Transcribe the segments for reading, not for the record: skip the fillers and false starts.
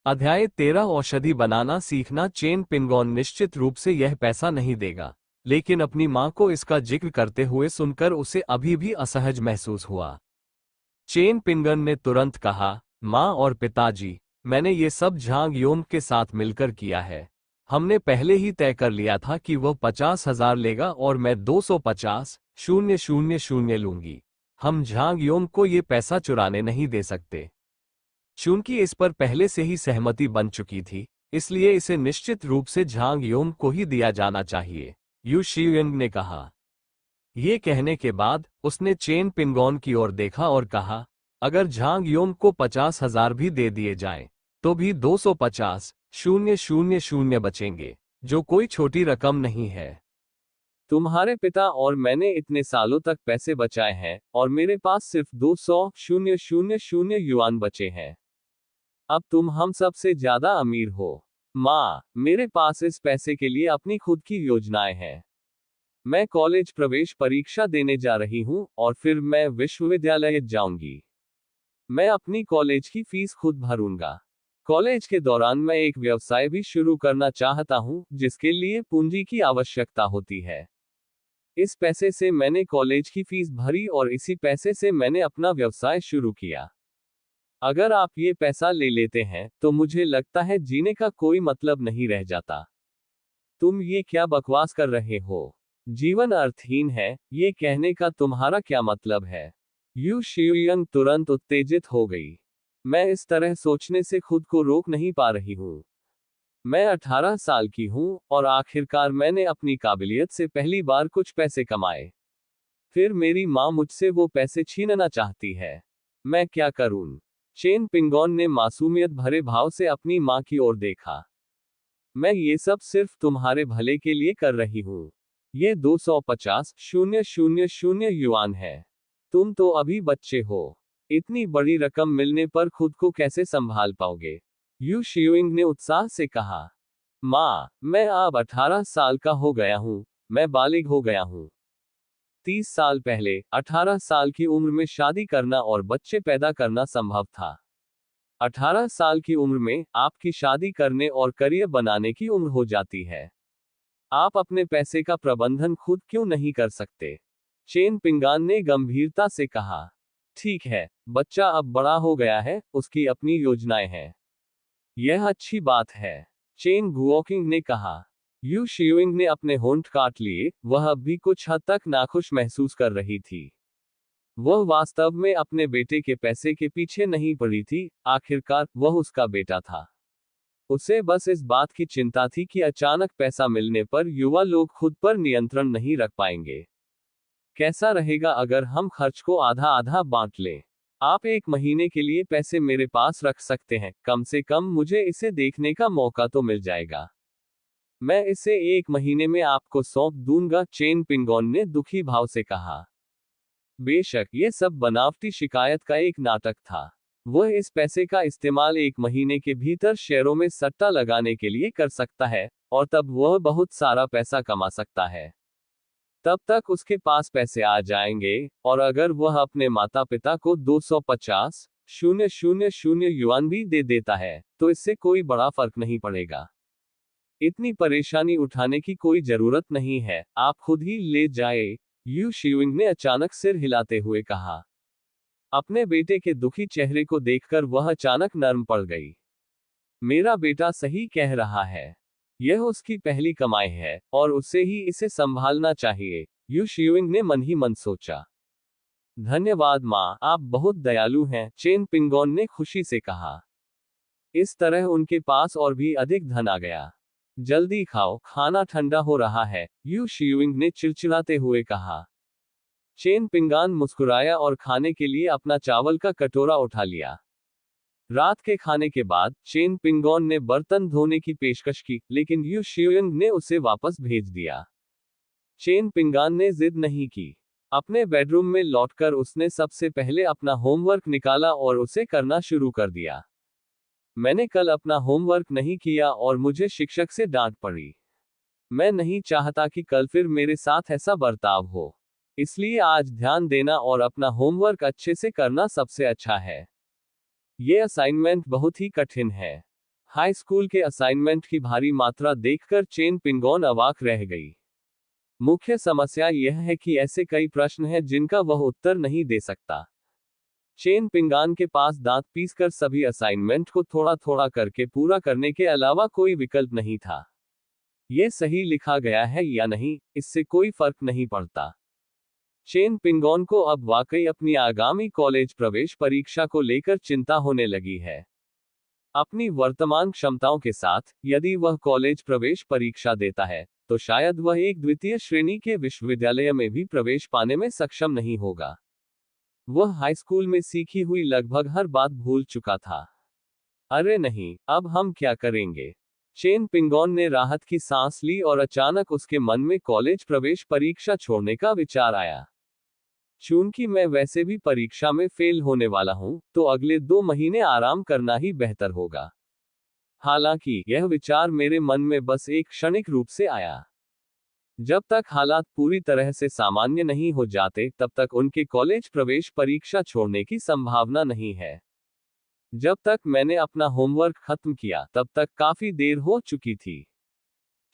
अध्याय 13 औषधि बनाना सीखना। चेन पिंगॉन निश्चित रूप से यह पैसा नहीं देगा, लेकिन अपनी मां को इसका जिक्र करते हुए सुनकर उसे अभी भी असहज महसूस हुआ। चेन पिंगन ने तुरंत कहा, मां और पिताजी, मैंने ये सब झांग योम के साथ मिलकर किया है। हमने पहले ही तय कर लिया था कि वह 50,000 लेगा और मैं 250,000 लूंगी। हम झांग योम को ये पैसा चुराने नहीं दे सकते। चूंकि इस पर पहले से ही सहमति बन चुकी थी, इसलिए इसे निश्चित रूप से झांग योम को ही दिया जाना चाहिए, यू शियुएंग ने कहा। ये कहने के बाद उसने चेन पिंगॉन की ओर देखा और कहा, अगर झांग योम को 50,000 भी दे दिए जाएं, तो भी 250,000 बचेंगे, जो कोई छोटी रकम नहीं है। तुम्हारे पिता और मैंने इतने सालों तक पैसे बचाए हैं और मेरे पास सिर्फ 200,000 युआन बचे हैं। अब तुम हम सबसे ज्यादा अमीर हो। माँ, मेरे पास इस पैसे के लिए अपनी खुद की योजनाएं हैं। मैं कॉलेज प्रवेश परीक्षा देने जा रही हूँ और फिर मैं विश्वविद्यालय जाऊंगी। मैं अपनी कॉलेज की फीस खुद भरूंगा। कॉलेज के दौरान मैं एक व्यवसाय भी शुरू करना चाहता हूँ, जिसके लिए पूंजी की आवश्यकता होती है। इस पैसे से मैंने कॉलेज की फीस भरी और इसी पैसे से मैंने अपना व्यवसाय शुरू किया। अगर आप ये पैसा ले लेते हैं, तो मुझे लगता है जीने का कोई मतलब नहीं रह जाता। तुम ये क्या बकवास कर रहे हो? जीवन अर्थहीन है, ये कहने का तुम्हारा क्या मतलब है? यू शियुयंग तुरंत उत्तेजित हो गई। मैं इस तरह सोचने से खुद को रोक नहीं पा रही हूँ। मैं 18 साल की हूँ और आखिरकार मैंने अपनी काबिलियत से पहली बार कुछ पैसे कमाए। फिर मेरी माँ मुझसे वो पैसे छीनना चाहती है। मैं क्या करूँ? चेन पिंगॉन ने मासूमियत भरे भाव से अपनी माँ की ओर देखा। मैं ये सब सिर्फ तुम्हारे भले के लिए कर रही हूँ। ये 250,000 युआन है। तुम तो अभी बच्चे हो। इतनी बड़ी रकम मिलने पर खुद को कैसे संभाल पाओगे? यू शियुइंग ने उत्साह से कहा। माँ, मैं अब 18 साल का हो गया हूँ। मैं बालिग हो गया हूँ। 30 साल पहले 18 साल की उम्र में शादी करना और बच्चे पैदा करना संभव था। 18 साल की उम्र में आपकी शादी करने और करियर बनाने की उम्र हो जाती है। आप अपने पैसे का प्रबंधन खुद क्यों नहीं कर सकते? चेन पिंगान ने गंभीरता से कहा। ठीक है, बच्चा अब बड़ा हो गया है, उसकी अपनी योजनाएं हैं। यह अच्छी बात है, चेन गुओकिंग ने कहा। यू शियुइंग ने अपने होंठ काट लिए, वह अब भी कुछ हद तक नाखुश महसूस कर रही थी। वह वास्तव में अपने बेटे के पैसे के पीछे नहीं पड़ी थी, आखिरकार वह उसका बेटा था। उसे बस इस बात की चिंता थी कि अचानक पैसा मिलने पर युवा लोग खुद पर नियंत्रण नहीं रख पाएंगे। कैसा रहेगा अगर हम खर्च को आधा आधा बांट लें? आप 1 महीने के लिए पैसे मेरे पास रख सकते हैं, कम से कम मुझे इसे देखने का मौका तो मिल जाएगा। मैं इसे 1 महीने में आपको सौंप दूंगा, चेन पिंगॉन ने दुखी भाव से कहा। बेशक ये सब बनावटी शिकायत का एक नाटक था। वह इस पैसे का इस्तेमाल 1 महीने के भीतर शेयरों में सट्टा लगाने के लिए कर सकता है, और तब वह बहुत सारा पैसा कमा सकता है। तब तक उसके पास पैसे आ जाएंगे, और अगर वह अपने माता पिता को 250,000 युआन भी दे देता है, तो इससे कोई बड़ा फर्क नहीं पड़ेगा। इतनी परेशानी उठाने की कोई जरूरत नहीं है, आप खुद ही ले जाए, यू शियुइंग ने अचानक सिर हिलाते हुए कहा। अपने बेटे के दुखी चेहरे को देखकर वह अचानक नर्म पड़ गई। मेरा बेटा सही कह रहा है। यह उसकी पहली कमाई है, और उसे ही इसे संभालना चाहिए, यू शियुइंग ने मन ही मन सोचा। धन्यवाद माँ, आप बहुत दयालु हैं, चेन पिंगॉन ने खुशी से कहा। इस तरह उनके पास और भी अधिक धन आ गया। जल्दी खाओ, खाना ठंडा हो रहा है, यू शियुइंग ने चिड़चिड़ाते हुए कहा। चेन पिंगान मुस्कुराया और खाने के लिए अपना चावल का कटोरा उठा लिया। रात के खाने के बाद चेन पिंगॉन ने बर्तन धोने की पेशकश की, लेकिन यू शियुइंग ने उसे वापस भेज दिया। चेन पिंगान ने जिद नहीं की। अपने बेडरूम में लौटकर उसने सबसे पहले अपना होमवर्क निकाला और उसे करना शुरू कर दिया। मैंने कल अपना होमवर्क नहीं किया और मुझे शिक्षक से डांट पड़ी। मैं नहीं चाहता कि कल फिर मेरे साथ ऐसा बर्ताव हो। इसलिए आज ध्यान देना और अपना होमवर्क अच्छे से करना सबसे अच्छा है। ये असाइनमेंट बहुत ही कठिन है। हाई स्कूल के असाइनमेंट की भारी मात्रा देखकर चेन पिंगोन अवाक रह गई। मुख्य समस्या यह है कि ऐसे कई प्रश्न हैं जिनका वह उत्तर नहीं दे सकता। चेन पिंगान के पास दांत पीसकर सभी असाइनमेंट को थोड़ा थोड़ा करके पूरा करने के अलावा कोई विकल्प नहीं था। यह सही लिखा गया है या नहीं, इससे कोई फर्क नहीं पड़ता। चेन पिंगोन को अब वाकई अपनी आगामी कॉलेज प्रवेश परीक्षा को लेकर चिंता होने लगी है। अपनी वर्तमान क्षमताओं के साथ यदि वह कॉलेज प्रवेश परीक्षा देता है तो शायद वह एक द्वितीय श्रेणी के विश्वविद्यालय में भी प्रवेश पाने में सक्षम नहीं होगा। वह हाई स्कूल में सीखी हुई लगभग हर बात भूल चुका था। अरे नहीं, अब हम क्या करेंगे? चेन पिंगोन ने राहत की सांस ली और अचानक उसके मन में कॉलेज प्रवेश परीक्षा छोड़ने का विचार आया। चूंकि मैं वैसे भी परीक्षा में फेल होने वाला हूं, तो अगले 2 महीने आराम करना ही बेहतर होगा। हालांकि यह विचार मेरे मन में बस एक क्षणिक रूप से आया। जब तक हालात पूरी तरह से सामान्य नहीं हो जाते तब तक उनके कॉलेज प्रवेश परीक्षा छोड़ने की संभावना नहीं है। जब तक मैंने अपना होमवर्क खत्म किया तब तक काफी देर हो चुकी थी।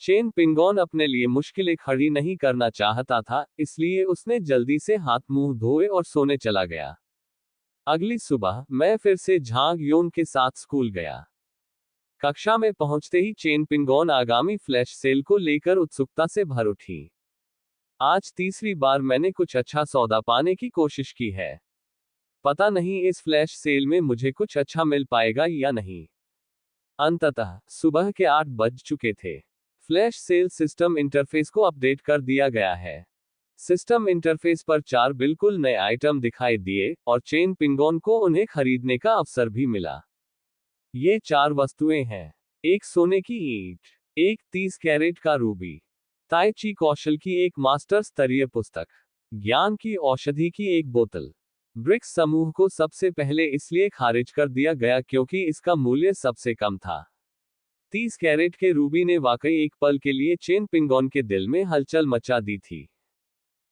चेन पिंगोन अपने लिए मुश्किलें खड़ी नहीं करना चाहता था, इसलिए उसने जल्दी से हाथ मुंह धोए और सोने चला गया। अगली सुबह मैं फिर से झांग योन के साथ स्कूल गया। कक्षा में पहुंचते ही चेन पिंगोन आगामी फ्लैश सेल को लेकर उत्सुकता से भर उठी। आज तीसरी बार मैंने कुछ अच्छा सौदा पाने की कोशिश की है। पता नहीं इस फ्लैश सेल में मुझे कुछ अच्छा मिल पाएगा या नहीं। अंततः सुबह के 8 बज चुके थे। फ्लैश सेल सिस्टम इंटरफेस को अपडेट कर दिया गया है। सिस्टम इंटरफेस पर 4 बिल्कुल नए आइटम दिखाई दिए और चेन पिंगोन को उन्हें खरीदने का अवसर भी मिला। ये 4 वस्तुएं हैं। एक सोने की ईंट, एक 30 कैरेट का रूबी, ताई ची कौशल की एक मास्टर स्तरीय पुस्तक, ज्ञान की औषधि की एक बोतल। ब्रिक्स समूह को सबसे पहले इसलिए खारिज कर दिया गया क्योंकि इसका मूल्य सबसे कम था। 30 कैरेट के रूबी ने वाकई एक पल के लिए चेन पिंगोन के दिल में हलचल मचा दी थी।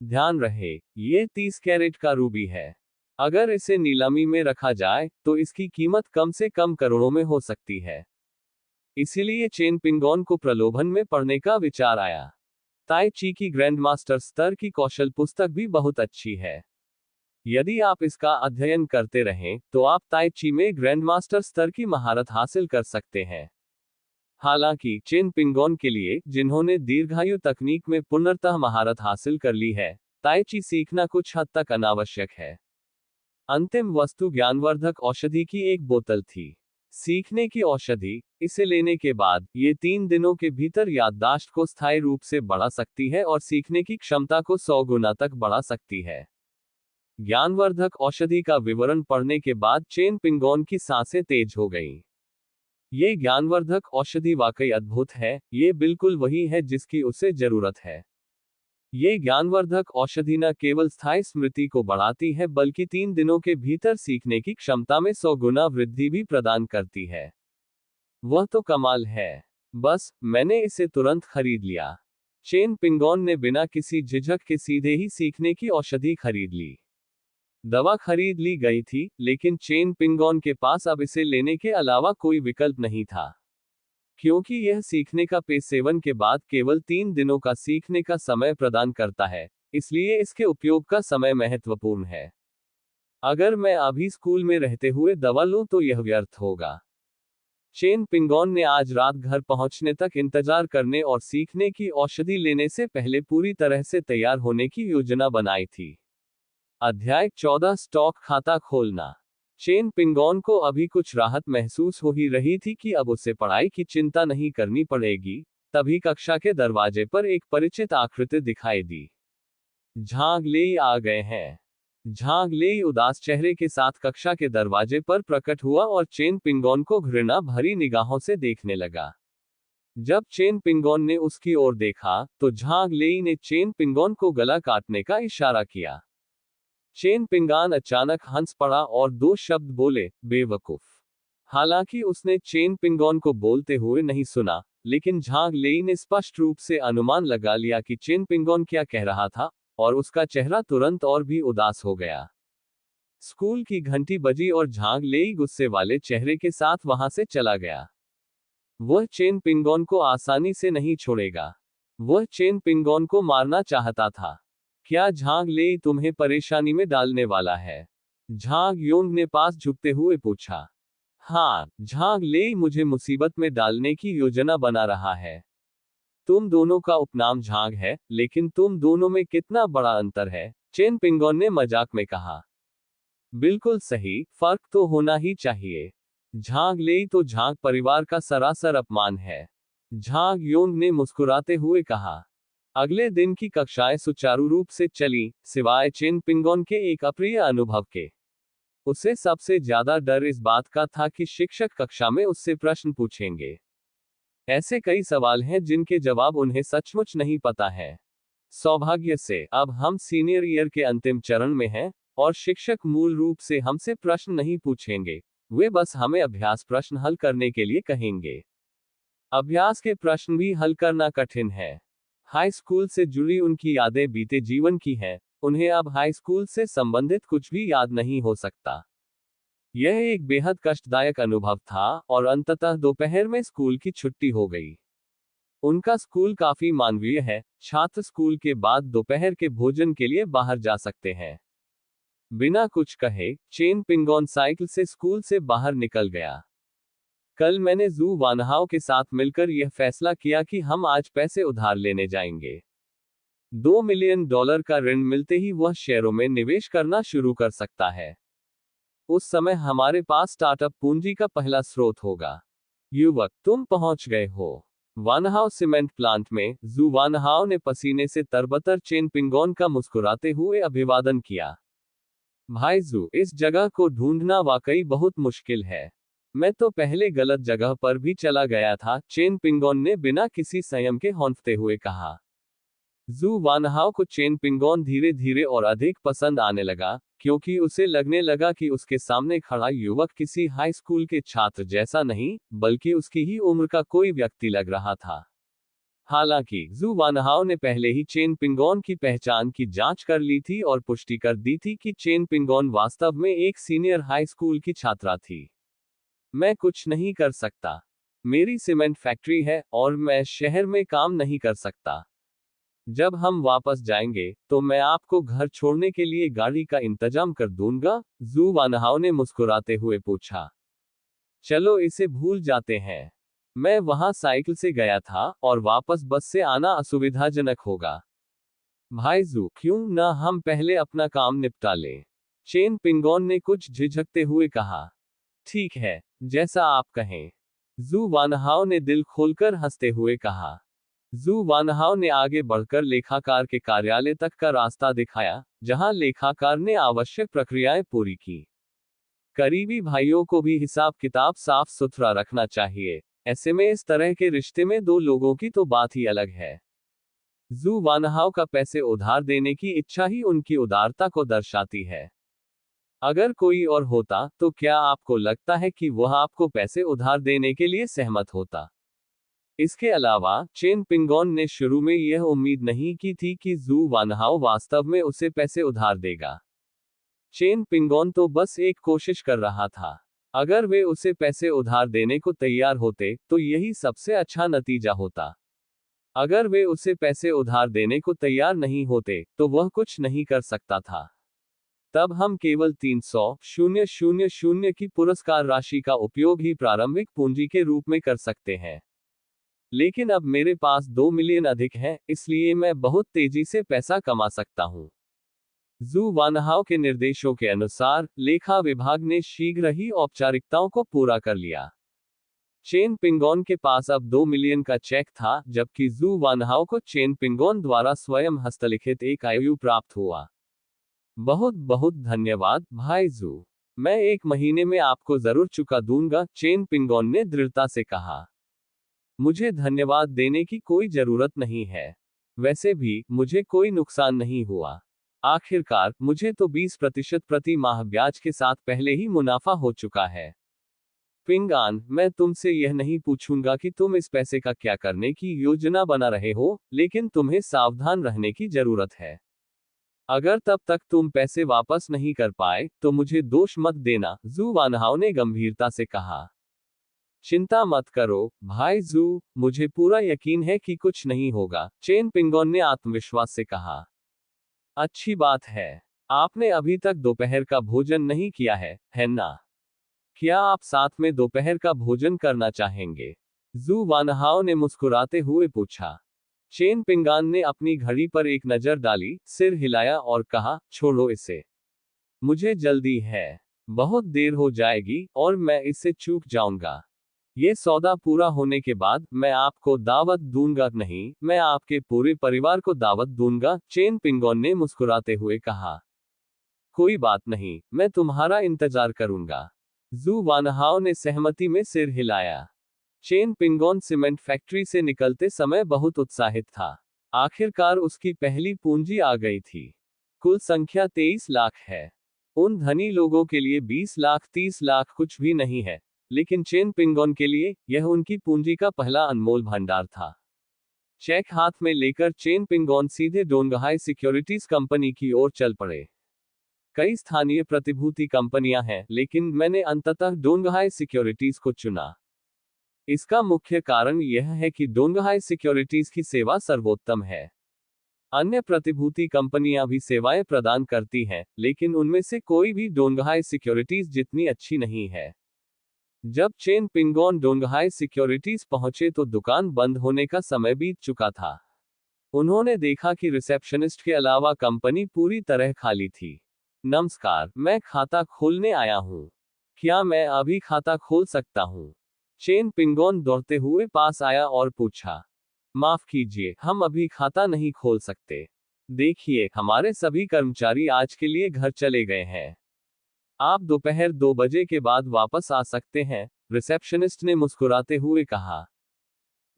ध्यान रहे, ये 30 कैरेट का रूबी है। अगर इसे नीलामी में रखा जाए तो इसकी कीमत कम से कम करोड़ों में हो सकती है। इसीलिए चेन पिंगोन को प्रलोभन में पड़ने का विचार आया। ताई ची की ग्रैंड मास्टर स्तर की कौशल पुस्तक भी बहुत अच्छी है। यदि आप इसका अध्ययन करते रहें तो आप ताई ची में ग्रैंड मास्टर स्तर की महारत हासिल कर सकते हैं। हालांकि चेन पिंगोन के लिए, जिन्होंने दीर्घायु तकनीक में पूर्णतः महारत हासिल कर ली है, ताई ची सीखना कुछ हद तक अनावश्यक है। अंतिम वस्तु ज्ञानवर्धक औषधि की एक बोतल थी। सीखने की औषधि, इसे लेने के बाद ये 3 दिनों के भीतर याददाश्त को स्थायी रूप से बढ़ा सकती है और सीखने की क्षमता को 100 गुना तक बढ़ा सकती है। ज्ञानवर्धक औषधि का विवरण पढ़ने के बाद चेन पिंगोन की सांसें तेज हो गईं। ये ज्ञानवर्धक औषधि वाकई अद्भुत है, ये बिल्कुल वही है जिसकी उसे जरूरत है। ये ज्ञानवर्धक औषधि न केवल स्थायी स्मृति को बढ़ाती है बल्कि 3 दिनों के भीतर सीखने की क्षमता में 100 गुना वृद्धि भी प्रदान करती है। वह तो कमाल है। बस, मैंने इसे तुरंत खरीद लिया। चेन पिंगोन ने बिना किसी झिझक के सीधे ही सीखने की औषधि खरीद ली। दवा खरीद ली गई थी, लेकिन चेन पिंगोन के पास अब इसे लेने के अलावा कोई विकल्प नहीं था। क्योंकि यह सीखने का पेस 7 के बाद केवल 3 दिनों का सीखने का समय प्रदान करता है, इसलिए इसके उपयोग का समय महत्वपूर्ण है। अगर मैं अभी स्कूल में रहते हुए दवा लूं तो यह व्यर्थ होगा। चेन पिंगोन ने आज रात घर पहुंचने तक इंतजार करने और सीखने की औषधि लेने से पहले पूरी तरह से तैयार होने की योजना बनाई थी। अध्याय 14 स्टॉक खाता खोलना। चेन पिंगोन को अभी कुछ राहत महसूस हो ही रही थी कि अब उसे पढ़ाई की चिंता नहीं करनी पड़ेगी। तभी कक्षा के दरवाजे पर एक परिचित आकृति दिखाई दी। झांग लेई आ गए हैं। झांग लेई उदास चेहरे के साथ कक्षा के दरवाजे पर प्रकट हुआ और चेन पिंगोन को घृणा भरी निगाहों से देखने लगा। जब चेन पिंगोन ने उसकी ओर देखा तो झांग लेई ने चेन पिंगोन को गला काटने का इशारा किया। चेन पिंगोन अचानक हंस पड़ा और 2 शब्द बोले, बेवकूफ। हालांकि उसने चेन पिंगोन को बोलते हुए नहीं सुना, लेकिन झांग लेई ने स्पष्ट रूप से अनुमान लगा लिया कि चेन पिंगोन क्या कह रहा था, और उसका चेहरा तुरंत और भी उदास हो गया। स्कूल की घंटी बजी और झांग लेई गुस्से वाले चेहरे के साथ वहां से चला गया। वह चेन पिंगोन को आसानी से नहीं छोड़ेगा। वह चेन पिंगोन को मारना चाहता था। क्या झांग लेई तुम्हें परेशानी में डालने वाला है? झांग योंग ने पास झुकते हुए पूछा। हाँ, झांग लेई मुझे मुसीबत में डालने की योजना बना रहा है। तुम दोनों का उपनाम झांग है, लेकिन तुम दोनों में कितना बड़ा अंतर है, चेन पिंगोन ने मजाक में कहा। बिल्कुल सही, फर्क तो होना ही चाहिए। झांग लेई तो झांग परिवार का सरासर अपमान है। झांग योंग ने मुस्कुराते हुए कहा। अगले दिन की कक्षाएं सुचारू रूप से चली, सिवाय चेन पिंगोन के एक अप्रिय अनुभव के। उसे सबसे ज्यादा डर इस बात का था कि शिक्षक कक्षा में उससे प्रश्न पूछेंगे। ऐसे कई सवाल हैं जिनके जवाब उन्हें सचमुच नहीं पता है। सौभाग्य से अब हम सीनियर ईयर के अंतिम चरण में हैं, और शिक्षक मूल रूप से हमसे प्रश्न नहीं पूछेंगे, वे बस हमें अभ्यास प्रश्न हल करने के लिए कहेंगे। अभ्यास के प्रश्न भी हल करना कठिन है। हाई स्कूल से जुड़ी उनकी यादें बीते जीवन की हैं, उन्हें अब हाई स्कूल से संबंधित कुछ भी याद नहीं हो सकता। यह एक बेहद कष्टदायक अनुभव था, और अंततः दोपहर में स्कूल की छुट्टी हो गई। उनका स्कूल काफी मानवीय है, छात्र स्कूल के बाद दोपहर के भोजन के लिए बाहर जा सकते हैं। बिना कुछ कहे, चेन पिंगोन साइकिल से स्कूल से बाहर निकल गया। कल मैंने जू वानहाओ के साथ मिलकर यह फैसला किया कि हम आज पैसे उधार लेने जाएंगे। $2 मिलियन का ऋण मिलते ही वह शेयरों में निवेश करना शुरू कर सकता है। उस समय हमारे पास स्टार्टअप पूंजी का पहला स्रोत होगा। युवक, तुम पहुंच गए हो। वानहाओ सीमेंट प्लांट में जू वानहाओ ने पसीने से तरबतर चेन पिंगोन का मुस्कुराते हुए अभिवादन किया। भाई जू, इस जगह को ढूंढना वाकई बहुत मुश्किल है। मैं तो पहले गलत जगह पर भी चला गया था, चेन पिंगोन ने बिना किसी संयम के हौंकते हुए कहा। जू वानहाओ को चेन पिंगोन धीरे धीरे और अधिक पसंद आने लगा, क्योंकि उसे लगने लगा कि उसके सामने खड़ा युवक किसी हाई स्कूल के छात्र जैसा नहीं, बल्कि उसकी ही उम्र का कोई व्यक्ति लग रहा था। हालांकि जू वानहाओ ने पहले ही चेन पिंगोन की पहचान की जांच कर ली थी और पुष्टि कर दी थी कि चेन पिंगोन वास्तव में एक सीनियर हाई स्कूल की छात्रा थी। मैं कुछ नहीं कर सकता। मेरी सीमेंट फैक्ट्री है, और मैं शहर में काम नहीं कर सकता। जब हम वापस जाएंगे, तो मैं आपको घर छोड़ने के लिए गाड़ी का इंतजाम कर दूंगा, जू वानहाओ ने मुस्कुराते हुए पूछा। चलो इसे भूल जाते हैं। मैं वहां साइकिल से गया था, और वापस बस से आना असुविधाजनक होगा। भाई जू, क्यों ना हम पहले अपना काम निपटा लें? चेन पिंगोन ने कुछ झिझकते हुए कहा। ठीक है, जैसा आप कहें। जू वानहाओ ने दिल खोलकर हंसते हुए कहा। जू वानहाओ ने आगे बढ़कर लेखाकार के कार्यालय तक का रास्ता दिखाया, जहां लेखाकार ने आवश्यक प्रक्रियाएं पूरी की। करीबी भाइयों को भी हिसाब किताब साफ सुथरा रखना चाहिए। ऐसे में इस तरह के रिश्ते में दो लोगों की तो बात ही अलग है। जू वानहाओ का पैसे उधार देने की इच्छा ही उनकी उदारता को दर्शाती है। अगर कोई और होता, तो क्या आपको लगता है कि वह आपको पैसे उधार देने के लिए सहमत होता? इसके अलावा, चेन पिंगोन ने शुरू में यह उम्मीद नहीं की थी कि जू वानहाओ वास्तव में उसे पैसे उधार देगा। चेन पिंगोन तो बस एक कोशिश कर रहा था। अगर वे उसे पैसे उधार देने को तैयार होते, तो यही सबसे अच्छा नतीजा होता। अगर वे उसे पैसे उधार देने को तैयार नहीं होते, तो वह कुछ नहीं कर सकता था। तब हम केवल 300,000 की पुरस्कार राशि का उपयोग ही प्रारंभिक पूंजी के रूप में कर सकते हैं। लेकिन अब मेरे पास 2 मिलियन अधिक है, इसलिए मैं बहुत तेजी से पैसा कमा सकता हूं। जू वानहाओ के निर्देशों के अनुसार, लेखा विभाग ने शीघ्र ही औपचारिकताओं को पूरा कर लिया। चेन पिंगोन के पास अब 2 मिलियन का चेक था, जबकि जू वानहाओ को चेन पिंगोन द्वारा स्वयं हस्तलिखित एक आईओयू प्राप्त हुआ। बहुत बहुत धन्यवाद, भाई जू। मैं 1 महीने में आपको जरूर चुका दूंगा, चेन पिंगोन ने दृढ़ता से कहा। मुझे धन्यवाद देने की कोई जरूरत नहीं है। वैसे भी, मुझे कोई नुकसान नहीं हुआ। आखिरकार, मुझे तो 20% प्रति माह ब्याज के साथ पहले ही मुनाफा हो चुका है। पिंगान, मैं तुमसे यह नहीं पूछूंगा कि तुम इस पैसे का क्या करने की योजना बना रहे हो, लेकिन तुम्हें सावधान रहने की जरूरत है। अगर तब तक तुम पैसे वापस नहीं कर पाए, तो मुझे दोष मत देना, जू वानहाओ ने गंभीरता से कहा। चिंता मत करो भाई जू, मुझे पूरा यकीन है कि कुछ नहीं होगा, चेन पिंगोन ने आत्मविश्वास से कहा। अच्छी बात है। आपने अभी तक दोपहर का भोजन नहीं किया है ना? क्या आप साथ में दोपहर का भोजन करना चाहेंगे? जू वानहाओ ने मुस्कुराते हुए पूछा। चेन पिंगान ने अपनी घड़ी पर एक नजर डाली, सिर हिलाया और कहा, छोड़ो इसे। मुझे जल्दी है। बहुत देर हो जाएगी और मैं इससे चूक जाऊंगा। ये सौदा पूरा होने के बाद मैं आपको दावत दूंगा, नहीं, मैं आपके पूरे परिवार को दावत दूंगा, चेन पिंगोन ने मुस्कुराते हुए कहा। कोई बात नहीं, मैं तुम्हारा इंतजार करूंगा। जू वानहाओ ने सहमति में सिर हिलाया। चेन पिंगोन सीमेंट फैक्ट्री से निकलते समय बहुत उत्साहित था। आखिरकार उसकी पहली पूंजी आ गई थी। कुल संख्या 23 लाख है। उन धनी लोगों के लिए 20 लाख 30 लाख कुछ भी नहीं है, लेकिन चेन पिंगोन के लिए यह उनकी पूंजी का पहला अनमोल भंडार था। चेक हाथ में लेकर चेन पिंगोन सीधे डोंगहाई सिक्योरिटीज कंपनी की ओर चल पड़े। कई स्थानीय प्रतिभूति कंपनियां हैं, लेकिन मैंने अंततः डोंगहाई सिक्योरिटीज को चुना। इसका मुख्य कारण यह है कि डोंगहाई सिक्योरिटीज की सेवा सर्वोत्तम है। अन्य प्रतिभूति कंपनियां भी सेवाएं प्रदान करती हैं, लेकिन उनमें से कोई भी डोंगहाई सिक्योरिटीज जितनी अच्छी नहीं है। जब चेन पिंगोन डोंगहाई सिक्योरिटीज पहुंचे तो दुकान बंद होने का समय बीत चुका था। उन्होंने देखा कि रिसेप्शनिस्ट के अलावा कंपनी पूरी तरह खाली थी। नमस्कार, मैं खाता खोलने आया हूँ। क्या मैं अभी खाता खोल सकता हूँ? चेन पिंगोन दौड़ते हुए पास आया और पूछा। माफ कीजिए, हम अभी खाता नहीं खोल सकते। देखिए, हमारे सभी कर्मचारी आज के लिए घर चले गए हैं। आप दोपहर 2 बजे के बाद वापस आ सकते हैं, रिसेप्शनिस्ट ने मुस्कुराते हुए कहा।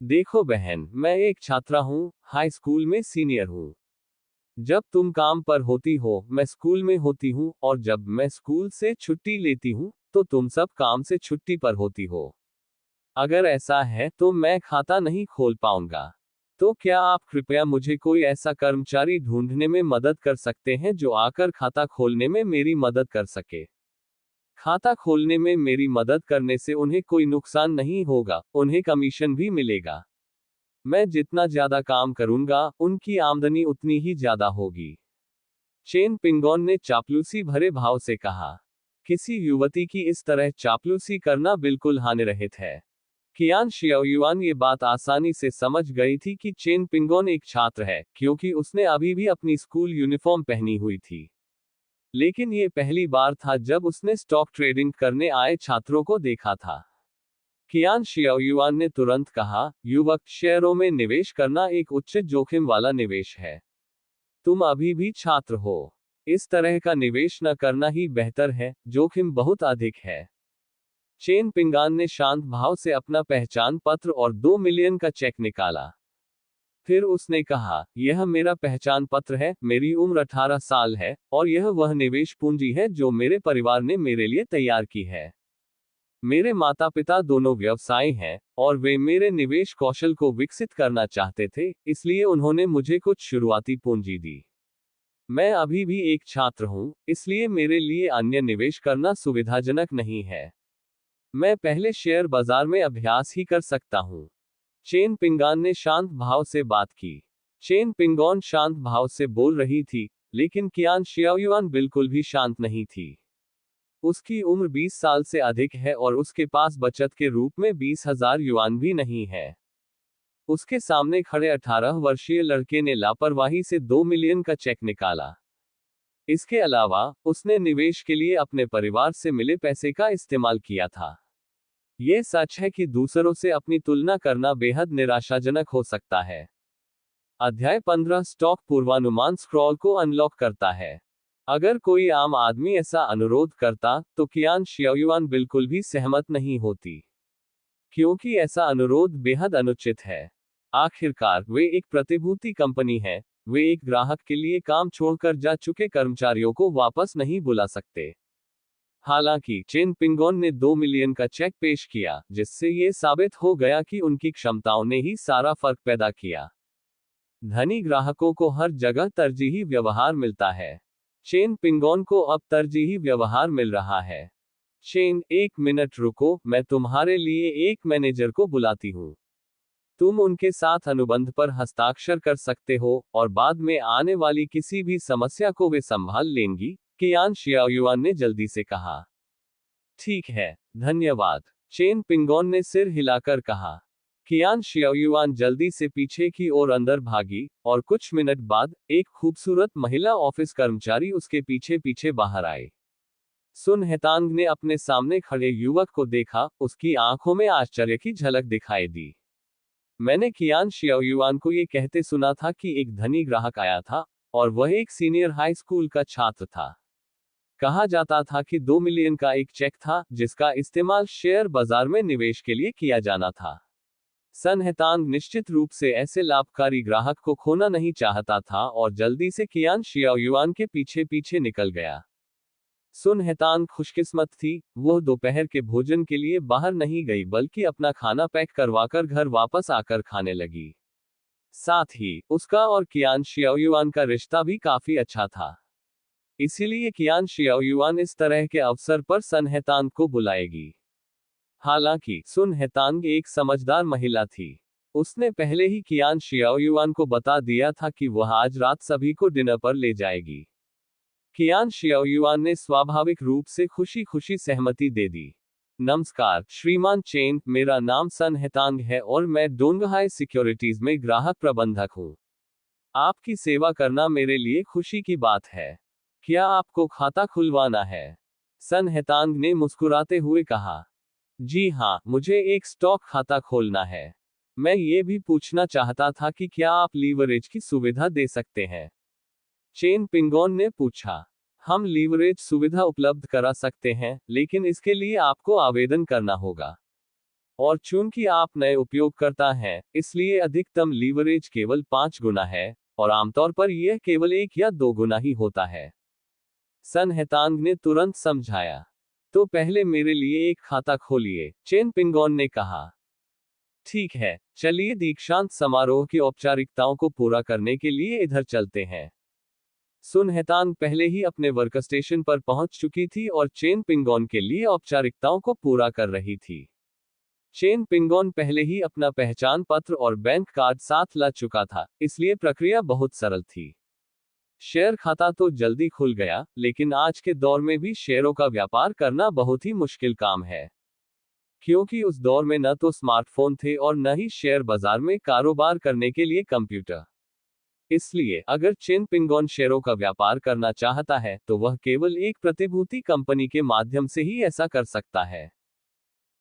देखो बहन, मैं एक छात्रा हूँ, हाई स्कूल में सीनियर हूँ। जब तुम काम पर होती हो, मैं स्कूल में होती हूँ, और जब मैं स्कूल से छुट्टी लेती हूँ, तो तुम सब काम से छुट्टी पर होती हो। अगर ऐसा है तो मैं खाता नहीं खोल पाऊंगा। तो क्या आप कृपया मुझे कोई ऐसा कर्मचारी ढूंढने में मदद कर सकते हैं जो आकर खाता खोलने में मेरी मदद कर सके? खाता खोलने में मेरी मदद करने से उन्हें कोई नुकसान नहीं होगा, उन्हें कमीशन भी मिलेगा। मैं जितना ज्यादा काम करूंगा, उनकी आमदनी उतनी ही ज्यादा होगी। चेन पिंगोन ने चापलूसी भरे भाव से कहा। किसी युवती की इस तरह चापलूसी करना बिल्कुल हानिरहित है। कियान शियाओयुआन ये बात आसानी से समझ गई थी कि चेन पिंगोन एक छात्र है, क्योंकि उसने अभी भी अपनी स्कूल यूनिफॉर्म पहनी हुई थी। लेकिन ये पहली बार था जब उसने स्टॉक ट्रेडिंग करने आए छात्रों को देखा था। कियान शियाओयुआन ने तुरंत कहा, युवक, शेयरों में निवेश करना एक उच्च जोखिम वाला निवेश है। तुम अभी भी छात्र हो। इस तरह का निवेश न करना ही बेहतर है, जोखिम बहुत अधिक है। चेन पिंगान ने शांत भाव से अपना पहचान पत्र और 2 मिलियन का चेक निकाला। फिर उसने कहा, यह मेरा पहचान पत्र है, मेरी उम्र 18 साल है, और यह वह निवेश पूंजी है जो मेरे परिवार ने मेरे लिए तैयार की है। मेरे माता पिता दोनों व्यवसायी हैं, और वे मेरे निवेश कौशल को विकसित करना चाहते थे, इसलिए उन्होंने मुझे कुछ शुरुआती पूंजी दी। मैं अभी भी एक छात्र हूं, इसलिए मेरे लिए अन्य निवेश करना सुविधाजनक नहीं है। मैं पहले शेयर बाजार में अभ्यास ही कर सकता हूं। चेन पिंगान ने शांत भाव से बात की। चेन पिंगोन शांत भाव से बोल रही थी, लेकिन कियान शियाओयुआन बिल्कुल भी शांत नहीं थी। उसकी उम्र 20 साल से अधिक है और उसके पास बचत के रूप में 20,000 युआन भी नहीं है। उसके सामने खड़े 18 वर्षीय लड़के ने लापरवाही से 2 मिलियन का चेक निकाला। इसके अलावा, उसने निवेश के लिए अपने परिवार से मिले पैसे का इस्तेमाल किया था। यह सच है कि दूसरों से अपनी तुलना करना बेहद निराशाजनक हो सकता है। अध्याय 15 स्टॉक पूर्वानुमान स्क्रॉल को अनलॉक करता है। अगर कोई आम आदमी ऐसा अनुरोध करता, तो कियान शियाओयुआन बिल्कुल भी सहमत नहीं होती, क्योंकि ऐसा अनुरोध बेहद अनुचित है। आखिरकार, वे एक प्रतिभूति कंपनी है, वे एक ग्राहक के लिए काम छोड़कर जा चुके कर्मचारियों को वापस नहीं बुला सकते। हालांकि, चेन पिंगोन ने 2 मिलियन का चेक पेश किया, जिससे ये साबित हो गया कि उनकी क्षमताओं ने ही सारा फर्क पैदा किया। धनी ग्राहकों को हर जगह तरजीही व्यवहार मिलता है। चेन पिंगोन को अब तरजीही व्यवहार मिल रहा है। चेन, 1 मिनट रुको, मैं तुम्हारे लिए एक मैनेजर को बुलाती हूँ। तुम उनके साथ अनुबंध पर हस्ताक्षर कर सकते हो, और बाद में आने वाली किसी भी समस्या को वे संभाल लेंगी, कियान शियाओयुआन ने जल्दी से कहा। ठीक है, धन्यवाद, चेन पिंगोन ने सिर हिलाकर कहा। कियान शियाओयुआन जल्दी से पीछे की ओर अंदर भागी, और कुछ मिनट बाद, एक खूबसूरत महिला ऑफिस कर्मचारी उसके पीछे पीछे बाहर आए। सुन हेतांग ने अपने सामने खड़े युवक को देखा, उसकी आंखों में आश्चर्य की झलक दिखाई दी। मैंने कियान शियाओयुआन को ये कहते सुना था कि एक धनी ग्राहक आया था, और वह एक सीनियर हाई स्कूल का छात्र था। कहा जाता था कि 2 मिलियन का एक चेक था, जिसका इस्तेमाल शेयर बाजार में निवेश के लिए किया जाना था। सन हेतांग निश्चित रूप से ऐसे लाभकारी ग्राहक को खोना नहीं चाहता था, और जल्दी से कियान शियाओयुआन के पीछे पीछे निकल गया। सुन हेतांग खुशकिस्मत थी, वह दोपहर के भोजन के लिए बाहर नहीं गई, बल्कि अपना खाना पैक करवाकर घर वापस आकर खाने लगी। साथ ही उसका और कियान शियाओयुआन का रिश्ता भी काफी अच्छा था। इसीलिए कियान शियाओयुआन इस तरह के अवसर पर सन हेतांग को बुलाएगी। हालांकि सुन हेतांग एक समझदार महिला थी। उसने पहले ही कियान शियाओयुआन को बता दिया था कि वह आज रात सभी को डिनर पर ले जाएगी। कियान शियाओयुआन ने स्वाभाविक रूप से खुशी खुशी सहमति दे दी। नमस्कार श्रीमान चेन, मेरा नाम सन हेतांग है और मैं डोंगहाई सिक्योरिटीज में ग्राहक प्रबंधक हूँ। आपकी सेवा करना मेरे लिए खुशी की बात है। क्या आपको खाता खुलवाना है? सन हेतांग ने मुस्कुराते हुए कहा। जी हाँ, मुझे एक स्टॉक खाता खोलना है। मैं ये भी पूछना चाहता था कि क्या आप लीवरेज की सुविधा दे सकते हैं? चेन पिंगोन ने पूछा। हम लीवरेज सुविधा उपलब्ध करा सकते हैं, लेकिन इसके लिए आपको आवेदन करना होगा। और चूंकि आप नए उपयोगकर्ता हैं, इसलिए अधिकतम लीवरेज केवल 5 गुना है, और आमतौर पर यह केवल 1 या 2 गुना ही होता है। सन हेतांग ने तुरंत समझाया। तो पहले मेरे लिए एक खाता खोलिए, चेन पिंगोन ने कहा। ठीक है, चलिए दीक्षांत समारोह की औपचारिकताओं को पूरा करने के लिए इधर चलते हैं। सुन हेतांग पहले ही अपने वर्कस्टेशन पर पहुंच चुकी थी और चेन पिंगोन के लिए औपचारिकताओं को पूरा कर रही थी। चेन पिंगोन पहले ही अपना पहचान पत्र और बैंक कार्ड साथ ला चुका था, इसलिए प्रक्रिया बहुत सरल थी। शेयर खाता तो जल्दी खुल गया, लेकिन आज के दौर में भी शेयरों का व्यापार करना बहुत ही मुश्किल काम है। क्योंकि उस दौर में न तो स्मार्टफोन थे और न ही शेयर बाजार में कारोबार करने के लिए कंप्यूटर। इसलिए अगर चेन पिंगोन शेयरों का व्यापार करना चाहता है, तो वह केवल एक प्रतिभूति कंपनी के माध्यम से ही ऐसा कर सकता है।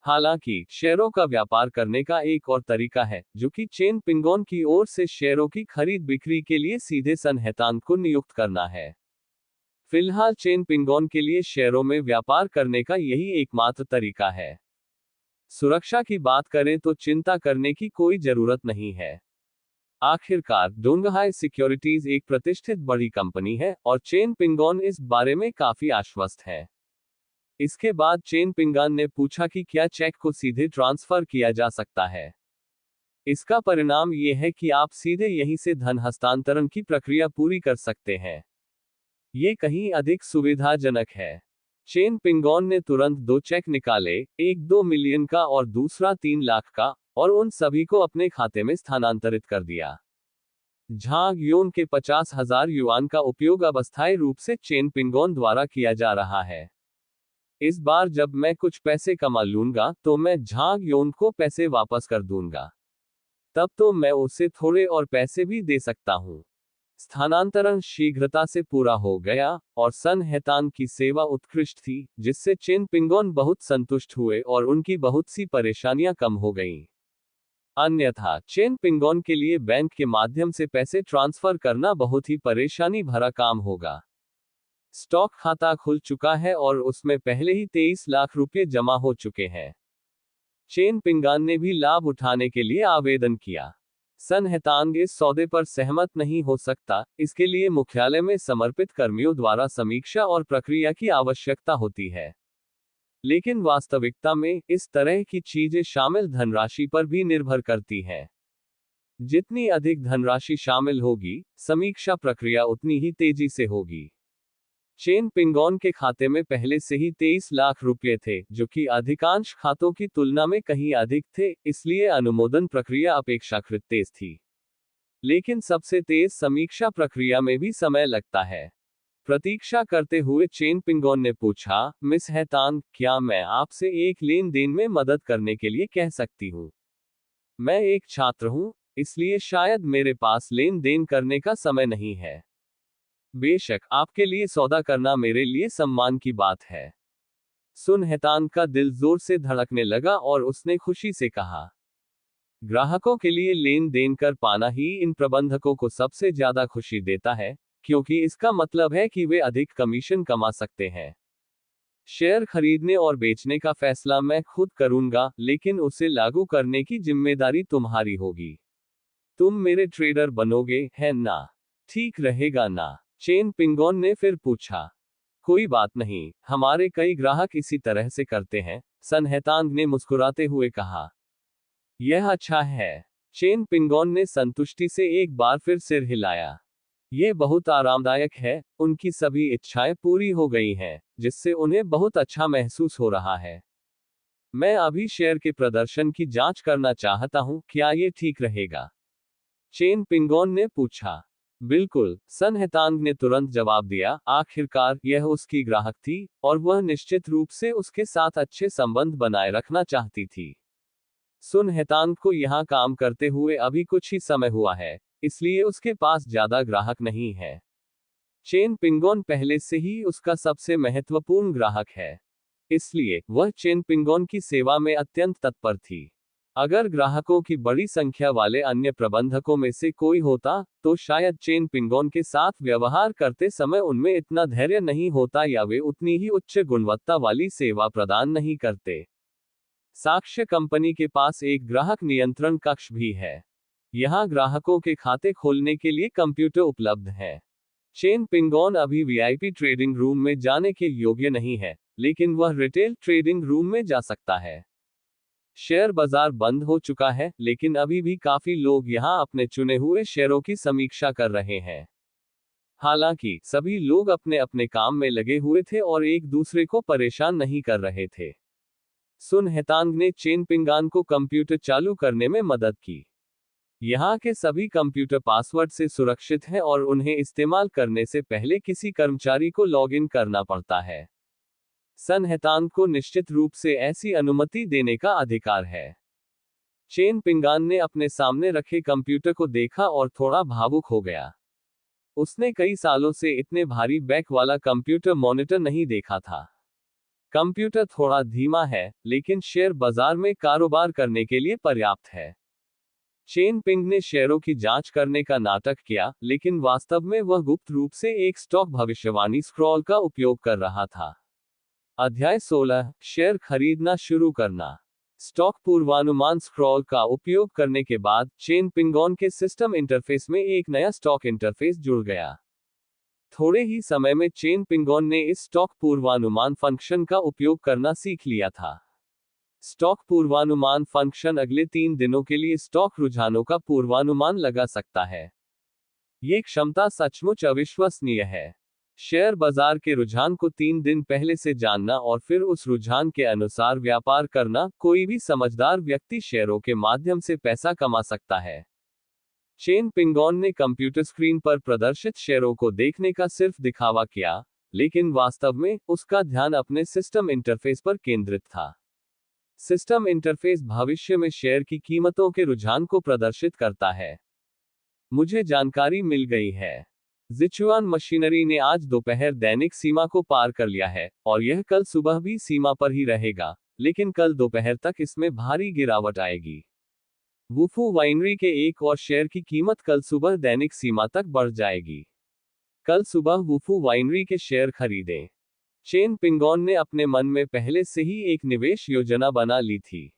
हालांकि शेयरों का व्यापार करने का एक और तरीका है, जो कि चेन पिंगोन की ओर से शेयरों की खरीद बिक्री के लिए सीधे सन हेतांग को नियुक्त करना है। फिलहाल चेन पिंगोन के लिए शेयरों में व्यापार करने का यही एकमात्र तरीका है। सुरक्षा की बात करें तो चिंता करने की कोई जरूरत नहीं है। आखिरकार डोंगहाई सिक्योरिटीज एक प्रतिष्ठित बड़ी कंपनी है, और चेन पिंगोन इस बारे में काफी आश्वस्त है। इसके बाद चेन पिंगोन ने पूछा कि क्या चेक को सीधे ट्रांसफर किया जा सकता है। इसका परिणाम यह है कि आप सीधे यहीं से धन हस्तांतरण की प्रक्रिया पूरी कर सकते हैं। ये कहीं अधिक सुविधाजनक है। चेन पिंगोन ने तुरंत 2 चेक निकाले, एक 2 मिलियन का और दूसरा 3 लाख का, और उन सभी को अपने खाते में स्थानांतरित कर दिया। झांग योन के 50,000 युआन का उपयोग अब अस्थायी रूप से चेन पिंगोन द्वारा किया जा रहा है। इस बार जब मैं कुछ पैसे कमा लूंगा, तो मैं झांग योन को पैसे वापस कर दूंगा। तब तो मैं उसे थोड़े और पैसे भी दे सकता हूँ। स्थानांतरण शीघ्रता से पूरा हो गया, और सन हेतांग की सेवा उत्कृष्ट थी, जिससे चेन पिंगोन बहुत संतुष्ट हुए और उनकी बहुत सी परेशानियां कम हो गईं। अन्यथा चेन पिंगोन के लिए बैंक के माध्यम से पैसे ट्रांसफर करना बहुत ही परेशानी भरा काम होगा। स्टॉक खाता खुल चुका है और उसमें पहले ही 23 लाख रुपए जमा हो चुके हैं। चेन पिंगोन ने भी लाभ उठाने के लिए आवेदन किया। सन हेतांग इस सौदे पर सहमत नहीं हो सकता, इसके लिए मुख्यालय में समर्पित कर्मियों द्वारा समीक्षा और प्रक्रिया की आवश्यकता होती है। लेकिन वास्तविकता में इस तरह की चीजें शामिल धनराशि पर भी निर्भर करती हैं। जितनी अधिक धनराशि शामिल होगी, समीक्षा प्रक्रिया उतनी ही तेजी से होगी। चेन पिंगोन के खाते में पहले से ही 23 लाख रुपए थे, जो कि अधिकांश खातों की तुलना में कहीं अधिक थे, इसलिए अनुमोदन प्रक्रिया अपेक्षाकृत तेज थी। लेकिन सबसे तेज समीक्षा प्रक्रिया में भी समय लगता है। प्रतीक्षा करते हुए चेन पिंगोन ने पूछा, मिस हैतांग, क्या मैं आपसे एक लेन देन में मदद करने के लिए कह सकती हूँ? मैं एक छात्र हूँ, इसलिए शायद मेरे पास लेन देन करने का समय नहीं है। बेशक, आपके लिए सौदा करना मेरे लिए सम्मान की बात है। सुन हैतांग का दिल जोर से धड़कने लगा और उसने खुशी से कहा, ग्राहकों के लिए लेन देन कर पाना ही इन प्रबंधकों को सबसे ज्यादा खुशी देता है, क्योंकि इसका मतलब है कि वे अधिक कमीशन कमा सकते हैं। शेयर खरीदने और बेचने का फैसला मैं खुद करूंगा, लेकिन उसे लागू करने की जिम्मेदारी तुम्हारी होगी। तुम मेरे ट्रेडर बनोगे, है ना? ठीक रहेगा ना? चेन पिंगोन ने फिर पूछा। कोई बात नहीं, हमारे कई ग्राहक इसी तरह से करते हैं, सन हैतांग ने मुस्कुराते हुए कहा। यह अच्छा है। चेन पिंगोन ने संतुष्टि से एक बार फिर सिर हिलाया। ये बहुत आरामदायक है, उनकी सभी इच्छाएं पूरी हो गई हैं, जिससे उन्हें बहुत अच्छा महसूस हो रहा है। मैं अभी शेयर के प्रदर्शन की जांच करना चाहता हूं, क्या ये ठीक रहेगा? चेन पिंगोन ने पूछा। बिल्कुल, सन हैतांग ने तुरंत जवाब दिया। आखिरकार यह उसकी ग्राहक थी, और वह निश्चित रूप से उसके साथ अच्छे संबंध बनाए रखना चाहती थी। सुन हैतांग को यहाँ काम करते हुए अभी कुछ ही समय हुआ है, इसलिए उसके पास ज्यादा ग्राहक नहीं है। चेन पिंगोन पहले से ही उसका सबसे महत्वपूर्ण ग्राहक है, इसलिए वह चेन पिंगोन की सेवा में अत्यंत तत्पर थी। अगर ग्राहकों की बड़ी संख्या वाले अन्य प्रबंधकों में से कोई होता, तो शायद चेन पिंगोन के साथ व्यवहार करते समय उनमें इतना धैर्य नहीं होता या वे उतनी ही उच्च गुणवत्ता वाली सेवा प्रदान नहीं करते। साक्ष्य कंपनी के पास एक ग्राहक नियंत्रण कक्ष भी है। यहाँ ग्राहकों के खाते खोलने के लिए कंप्यूटर उपलब्ध हैं। चेन पिंगोन अभी वीआईपी ट्रेडिंग रूम में जाने के योग्य नहीं है, लेकिन वह रिटेल ट्रेडिंग रूम में जा सकता है। शेयर बाजार बंद हो चुका है, लेकिन अभी भी काफी लोग यहाँ अपने चुने हुए शेयरों की समीक्षा कर रहे हैं। हालांकि सभी लोग अपने अपने काम में लगे हुए थे और एक दूसरे को परेशान नहीं कर रहे थे। सुन हैतांग ने चेन पिंगोन को कंप्यूटर चालू करने में मदद की। यहाँ के सभी कंप्यूटर पासवर्ड से सुरक्षित हैं और उन्हें इस्तेमाल करने से पहले किसी कर्मचारी को लॉगिन करना पड़ता है। सन हैतांग को निश्चित रूप से ऐसी अनुमति देने का अधिकार है। चेन पिंगोन ने अपने सामने रखे कंप्यूटर को देखा और थोड़ा भावुक हो गया। उसने कई सालों से इतने भारी बैक वाला कंप्यूटर मॉनिटर नहीं देखा था। कंप्यूटर थोड़ा धीमा है, लेकिन शेयर बाजार में कारोबार करने के लिए पर्याप्त है। चेन पिंग ने शेयरों की जांच करने का नाटक किया, लेकिन वास्तव में वह गुप्त रूप से एक स्टॉक भविष्यवाणी स्क्रॉल का उपयोग कर रहा था। अध्याय 16, शेयर खरीदना शुरू करना। स्टॉक पूर्वानुमान स्क्रॉल का उपयोग करने के बाद चेन पिंगोन के सिस्टम इंटरफेस में एक नया स्टॉक इंटरफेस जुड़ गया। थोड़े ही समय में चेन पिंगोन ने इस स्टॉक पूर्वानुमान फंक्शन का उपयोग करना सीख लिया था। स्टॉक पूर्वानुमान फंक्शन अगले 3 दिनों के लिए स्टॉक रुझानों का पूर्वानुमान लगा सकता है। ये क्षमता सचमुच अविश्वसनीय है। शेयर बाजार के रुझान को 3 दिन पहले से जानना और फिर उस रुझान के अनुसार व्यापार करना, कोई भी समझदार व्यक्ति शेयरों के माध्यम से पैसा कमा सकता है। चेन पिंगोन ने कंप्यूटर स्क्रीन पर प्रदर्शित शेयरों को देखने का सिर्फ दिखावा किया, लेकिन वास्तव में उसका ध्यान अपने सिस्टम इंटरफेस पर केंद्रित था। सिस्टम इंटरफेस भविष्य में शेयर की कीमतों के रुझान को प्रदर्शित करता है। मुझे जानकारी मिल गई है। जिचुआन मशीनरी ने आज दोपहर दैनिक सीमा को पार कर लिया है, और यह कल सुबह भी सीमा पर ही रहेगा, लेकिन कल दोपहर तक इसमें भारी गिरावट आएगी। वुफू वाइनरी के एक और शेयर की कीमत कल सुबह दैनिक सीमा तक बढ़ जाएगी। कल सुबह वुफू वाइनरी के शेयर खरीदें। चेन पिंगोन ने अपने मन में पहले से ही एक निवेश योजना बना ली थी।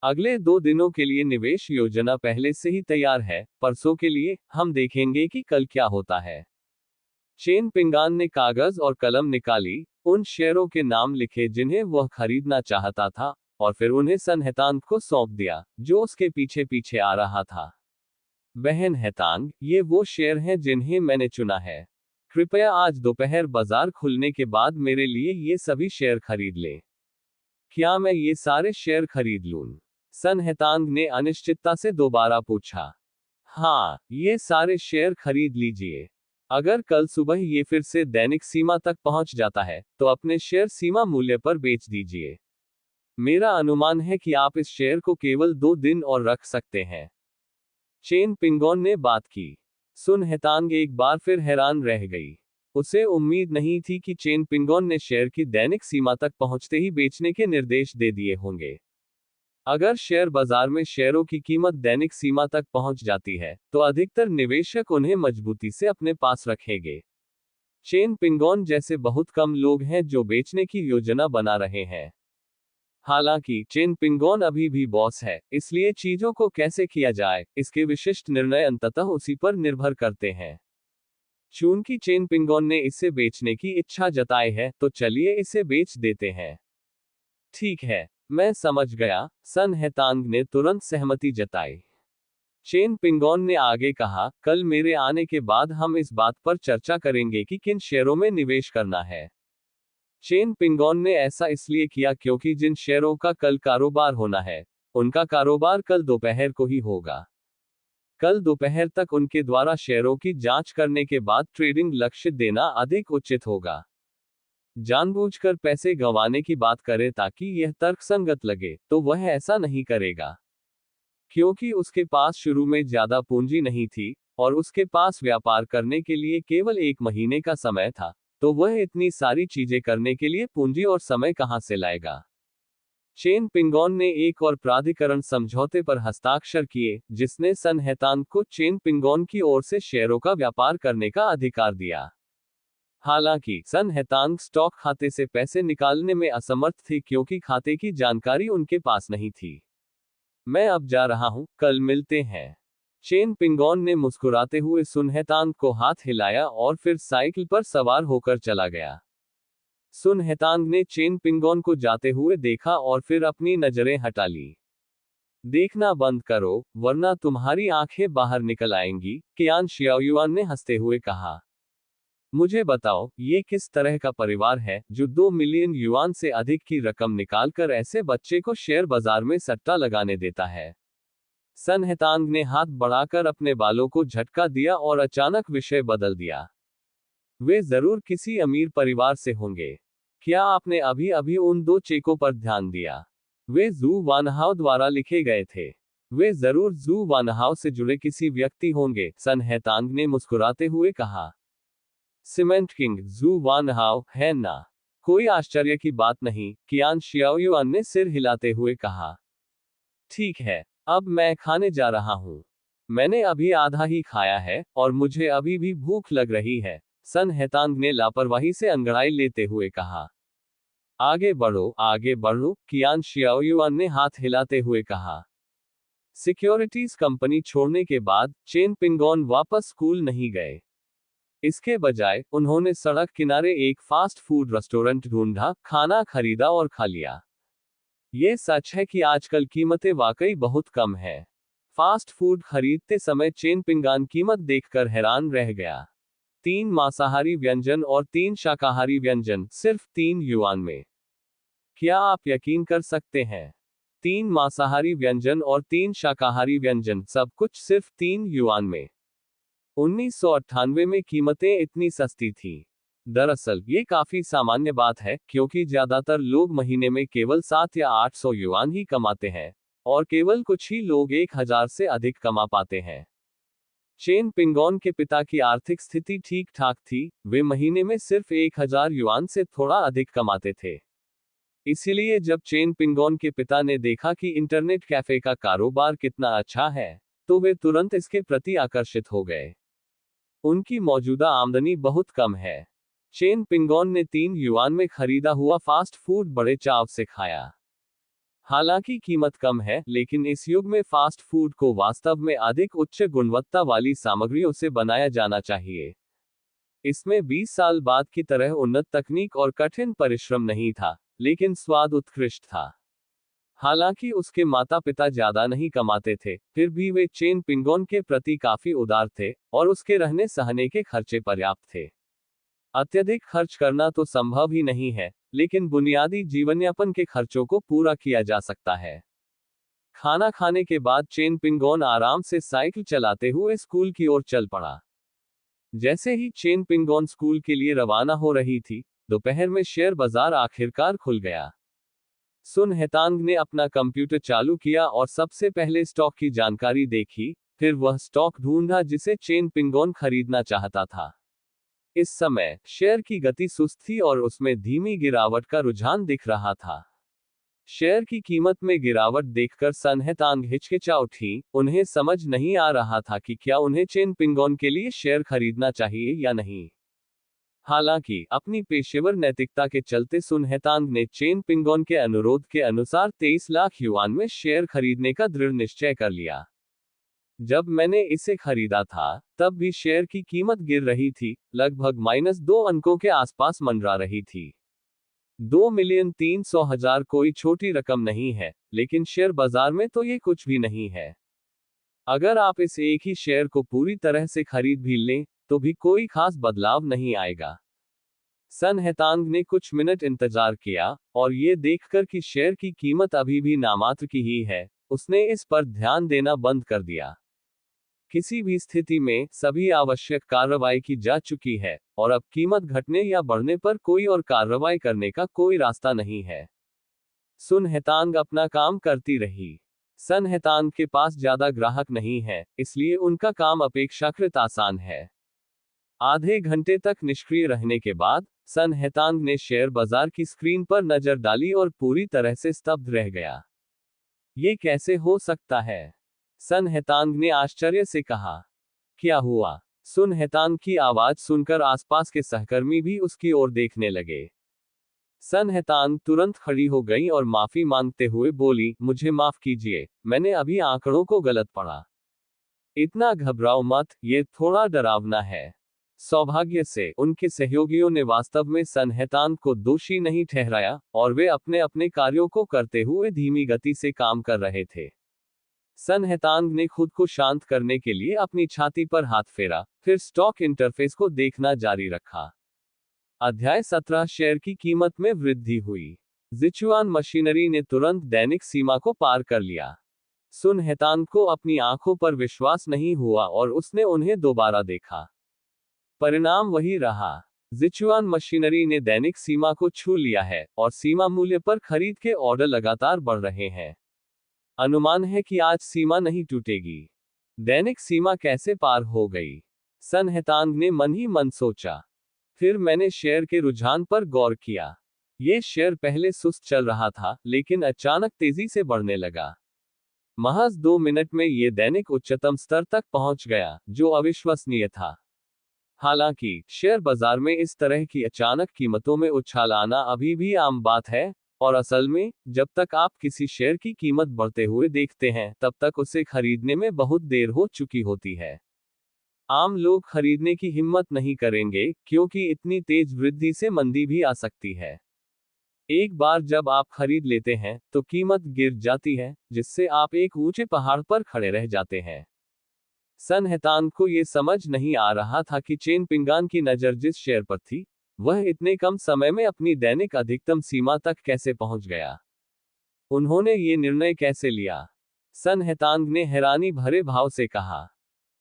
अगले 2 दिनों के लिए निवेश योजना पहले से ही तैयार है, परसों के लिए हम देखेंगे कि कल क्या होता है। चेन पिंगोन ने कागज और कलम निकाली, उन शेयरों के नाम लिखे जिन्हें वह खरीदना चाहता था, और फिर उन्हें सन हैतांग को सौंप दिया, जो उसके पीछे पीछे आ रहा था। बहन हैतांग, ये वो शेयर हैं जिन्हें मैंने चुना है। कृपया आज दोपहर बाजार खुलने के बाद मेरे लिए ये सभी शेयर खरीद लें। क्या मैं ये सारे शेयर खरीद लूं? सन हेतांग ने अनिश्चितता से दोबारा पूछा। हाँ, ये सारे शेयर खरीद लीजिए। अगर कल सुबह ये फिर से दैनिक सीमा तक पहुंच जाता है, तो अपने शेयर सीमा मूल्य पर बेच दीजिए। मेरा अनुमान है कि आप इस शेयर को केवल 2 दिन और रख सकते हैं। चेन पिंगोन ने बात की। सुन हेतांग एक बार फिर हैरान रह गई। उसे उम्मीद नहीं थी कि चेन पिंगोन ने शेयर की दैनिक सीमा तक पहुंचते ही बेचने के निर्देश दे दिए होंगे। अगर शेयर बाजार में शेयरों की कीमत दैनिक सीमा तक पहुंच जाती है, तो अधिकतर निवेशक उन्हें मजबूती से अपने पास रखेंगे। चेन पिंगोन जैसे बहुत कम लोग हैं जो बेचने की योजना बना रहे हैं। हालांकि चेन पिंगोन अभी भी बॉस है, इसलिए चीजों को कैसे किया जाए, इसके विशिष्ट निर्णय अंततः उसी पर निर्भर करते हैं। चूंकि चेन पिंगोन ने इसे बेचने की इच्छा जताई है, तो चलिए इसे बेच देते हैं। ठीक है, मैं समझ गया, सन हेतांग ने तुरंत सहमति जताई। चेन पिंगोन ने आगे कहा, कल मेरे आने के बाद हम इस बात पर चर्चा करेंगे कि किन शेयरों में निवेश करना है। चेन पिंगोन ने ऐसा इसलिए किया क्योंकि जिन शेयरों का कल कारोबार होना है, उनका कारोबार कल दोपहर को ही होगा। कल दोपहर तक उनके द्वारा शेयरों की जांच करने के बाद ट्रेडिंग लक्ष्य देना अधिक उचित होगा। जानबूझकर पैसे गंवाने की बात करे ताकि यह तर्कसंगत लगे, तो वह ऐसा नहीं करेगा। क्योंकि उसके पास शुरू में ज्यादा पूंजी नहीं थी, और उसके पास व्यापार करने के लिए केवल 1 महीने का समय था, तो वह इतनी सारी चीजें करने के लिए पूंजी और समय कहां से लाएगा। चेन पिंगोन ने एक और प्राधिकरण समझौते पर हस्ताक्षर किए, जिसने सन हेतांग को चेन पिंगोन की ओर से शेयरों का व्यापार करने का अधिकार दिया। हालांकि सन हेतांग स्टॉक खाते से पैसे निकालने में असमर्थ थे क्योंकि खाते की जानकारी उनके पास नहीं थी। मैं अब जा रहा हूं, कल मिलते हैं। चेन पिंगोन ने मुस्कुराते हुए सुन हेतांग को हाथ हिलाया और फिर साइकिल पर सवार होकर चला गया। सुन हेतांग ने चेन पिंगोन को जाते हुए देखा और फिर अपनी नजरें हटा ली। देखना बंद करो, वरना तुम्हारी आंखें बाहर निकल आएंगी, कियान शियाओयुआन ने हंसते हुए कहा। मुझे बताओ, ये किस तरह का परिवार है जो 2 मिलियन युआन से अधिक की रकम निकालकर ऐसे बच्चे को शेयर बाजार में सट्टा लगाने देता है। सन हेतांग ने हाथ बढ़ाकर अपने बालों को झटका दिया और अचानक विषय बदल दिया। वे जरूर किसी अमीर परिवार से होंगे। क्या आपने अभी अभी उन 2 चेकों पर ध्यान दिया? वे जू वानहाव द्वारा लिखे गए थे। वे जरूर जू वानहाव से जुड़े किसी व्यक्ति होंगे, सन हेतांग ने मुस्कुराते हुए कहा। सीमेंट किंग जू वानहाव, है ना? कोई आश्चर्य की बात नहीं, कियान शियाओयुआन ने सिर हिलाते हुए कहा। ठीक है, अब मैं खाने जा रहा हूं। मैंने अभी आधा ही खाया है, और मुझे अभी भी भूख लग रही है, सन हेतांग ने लापरवाही से अंगड़ाई लेते हुए कहा। आगे बढ़ो, कियान शियाओयुआन ने हाथ हिलाते हुए कहा। सिक्योरिटीज कंपनी छोड़ने के बाद चेन पिंगोन वापस स्कूल नहीं गए। इसके बजाय उन्होंने सड़क किनारे एक फास्ट फूड रेस्टोरेंट ढूंढा, खाना खरीदा और खा लिया। ये सच है कि आजकल कीमतें वाकई बहुत कम है। फास्ट फूड खरीदते समय चेन पिंगान कीमत देखकर हैरान रह गया। 3 मांसाहारी व्यंजन और 3 शाकाहारी व्यंजन सिर्फ 3 युआन में। क्या आप यकीन कर सकते हैं? 3 मांसाहारी व्यंजन और 3 शाकाहारी व्यंजन, सब कुछ सिर्फ 3 युआन में। 1998 में कीमतें इतनी सस्ती थीं। दरअसल ये काफी सामान्य बात है, क्योंकि ज्यादातर लोग महीने में केवल 7 या 800 युआन ही कमाते हैं, और केवल कुछ ही लोग 1000 से अधिक कमा पाते हैं। चेन पिंगोन के पिता की आर्थिक स्थिति ठीक ठाक थी, वे महीने में सिर्फ 1000 युआन से थोड़ा अधिक कमाते थे। इसलिए जब चेन पिंगोन के पिता ने देखा कि इंटरनेट कैफे का कारोबार कितना अच्छा है, तो वे तुरंत इसके प्रति आकर्षित हो गए। उनकी मौजूदा आमदनी बहुत कम है। चेन पिंगोन ने 3 युआन में खरीदा हुआ फास्ट फूड बड़े चाव से खाया। हालांकि कीमत कम है, लेकिन इस युग में फास्ट फूड को वास्तव में अधिक उच्च गुणवत्ता वाली सामग्रियों से बनाया जाना चाहिए। इसमें 20 साल बाद की तरह उन्नत तकनीक और कठिन परिश्रम नहीं था, लेकिन स्वाद उत्कृष्ट था। हालांकि उसके माता पिता ज्यादा नहीं कमाते थे, फिर भी वे चेन पिंगोन के प्रति काफी उदार थे, और उसके रहने सहने के खर्चे पर्याप्त थे। अत्यधिक खर्च करना तो संभव ही नहीं है, लेकिन बुनियादी जीवनयापन के खर्चों को पूरा किया जा सकता है। खाना खाने के बाद चेन पिंगोन आराम से साइकिल चलाते हुए स्कूल की ओर चल पड़ा। जैसे ही चेन पिंगोन स्कूल के लिए रवाना हो रही थी, दोपहर में शेयर बाजार आखिरकार खुल गया। सुन हेतांग ने अपना कंप्यूटर चालू किया और सबसे पहले स्टॉक की जानकारी देखी, फिर वह स्टॉक ढूंढा जिसे चेन पिंगोन खरीदना चाहता था। इस समय शेयर की गति सुस्त थी और उसमें धीमी गिरावट का रुझान दिख रहा था। शेयर की कीमत में गिरावट देखकर सन हेतांग हिचकिचा उठी। उन्हें समझ नहीं आ रहा था कि क्या उन्हें चेन पिंगोन के लिए शेयर खरीदना चाहिए या नहीं। हालांकि अपनी पेशेवर नैतिकता के चलते सुन हेतांग ने चेन पिंगोन के अनुरोध के अनुसार 23 लाख युआन में शेयर खरीदने का दृढ़ निश्चय कर लिया। जब मैंने इसे खरीदा था, तब भी शेयर की कीमत गिर रही थी, लगभग -2 अंकों के आसपास मंडरा रही थी। 2,300,000 कोई छोटी रकम नहीं है, लेकिन शेयर बाजार में तो ये कुछ भी नहीं है। अगर आप इस एक ही शेयर को पूरी तरह से खरीद भी लें, तो भी कोई खास बदलाव नहीं आएगा। सन हेतांग ने कुछ मिनट इंतजार किया, और ये देखकर कि शेयर की कीमत अभी भी नामात्र की ही है, उसने इस पर ध्यान देना बंद कर दिया। किसी भी स्थिति में सभी आवश्यक कार्रवाई की जा चुकी है, और अब कीमत घटने या बढ़ने पर कोई और कार्रवाई करने का कोई रास्ता नहीं है। सुन हेतांग अपना काम करती रही। सन हेतांग के पास ज्यादा ग्राहक नहीं है, इसलिए उनका काम अपेक्षाकृत आसान है। आधे घंटे तक निष्क्रिय रहने के बाद सन हेतांग ने शेयर बाजार की स्क्रीन पर नजर डाली और पूरी तरह से स्तब्ध रह गया। ये कैसे हो सकता है? सन हेतांग ने आश्चर्य से कहा। क्या हुआ? सुन हेतांग की आवाज सुनकर आसपास के सहकर्मी भी उसकी ओर देखने लगे। सन हेतांग तुरंत खड़ी हो गई और माफी मांगते हुए बोली, मुझे माफ कीजिए, मैंने अभी आंकड़ों को गलत पढ़ा। इतना घबराओ मत, ये थोड़ा डरावना है। सौभाग्य से उनके सहयोगियों ने वास्तव में सन हेतांग को दोषी नहीं ठहराया, और वे अपने अपने कार्यों को करते हुए धीमी गति से काम कर रहे थे। सन हेतांग ने खुद को शांत करने के लिए अपनी छाती पर हाथ फेरा, फिर स्टॉक इंटरफेस को देखना जारी रखा। अध्याय 17 शेयर की कीमत में वृद्धि हुई। जिचुआन मशीनरी ने तुरंत दैनिक सीमा को पार कर लिया। सुन हेतांग को अपनी आंखों पर विश्वास नहीं हुआ और उसने उन्हें दोबारा देखा। परिणाम वही रहा। जिचुआन मशीनरी ने दैनिक सीमा को छू लिया है, और सीमा मूल्य पर खरीद के ऑर्डर लगातार बढ़ रहे हैं। अनुमान है कि आज सीमा नहीं टूटेगी। दैनिक सीमा कैसे पार हो गई? सन हेतांग ने मन ही मन सोचा। फिर मैंने शेयर के रुझान पर गौर किया। ये शेयर पहले सुस्त चल रहा था, लेकिन अचानक तेजी से बढ़ने लगा। महज 2 मिनट में ये दैनिक उच्चतम स्तर तक पहुंच गया, जो अविश्वसनीय था। हालांकि शेयर बाजार में इस तरह की अचानक कीमतों में उछाल आना अभी भी आम बात है, और असल में जब तक आप किसी शेयर की कीमत बढ़ते हुए देखते हैं, तब तक उसे खरीदने में बहुत देर हो चुकी होती है। आम लोग खरीदने की हिम्मत नहीं करेंगे, क्योंकि इतनी तेज वृद्धि से मंदी भी आ सकती है। एक बार जब आप खरीद लेते हैं, तो कीमत गिर जाती है, जिससे आप एक ऊंचे पहाड़ पर खड़े रह जाते हैं। सन हेतांग को यह समझ नहीं आ रहा था कि चेन पिंगान की नजर जिस शेयर पर थी, वह इतने कम समय में अपनी दैनिक अधिकतम सीमा तक कैसे पहुंच गया। उन्होंने ये निर्णय कैसे लिया? सन हेतांग ने हैरानी भरे भाव से कहा।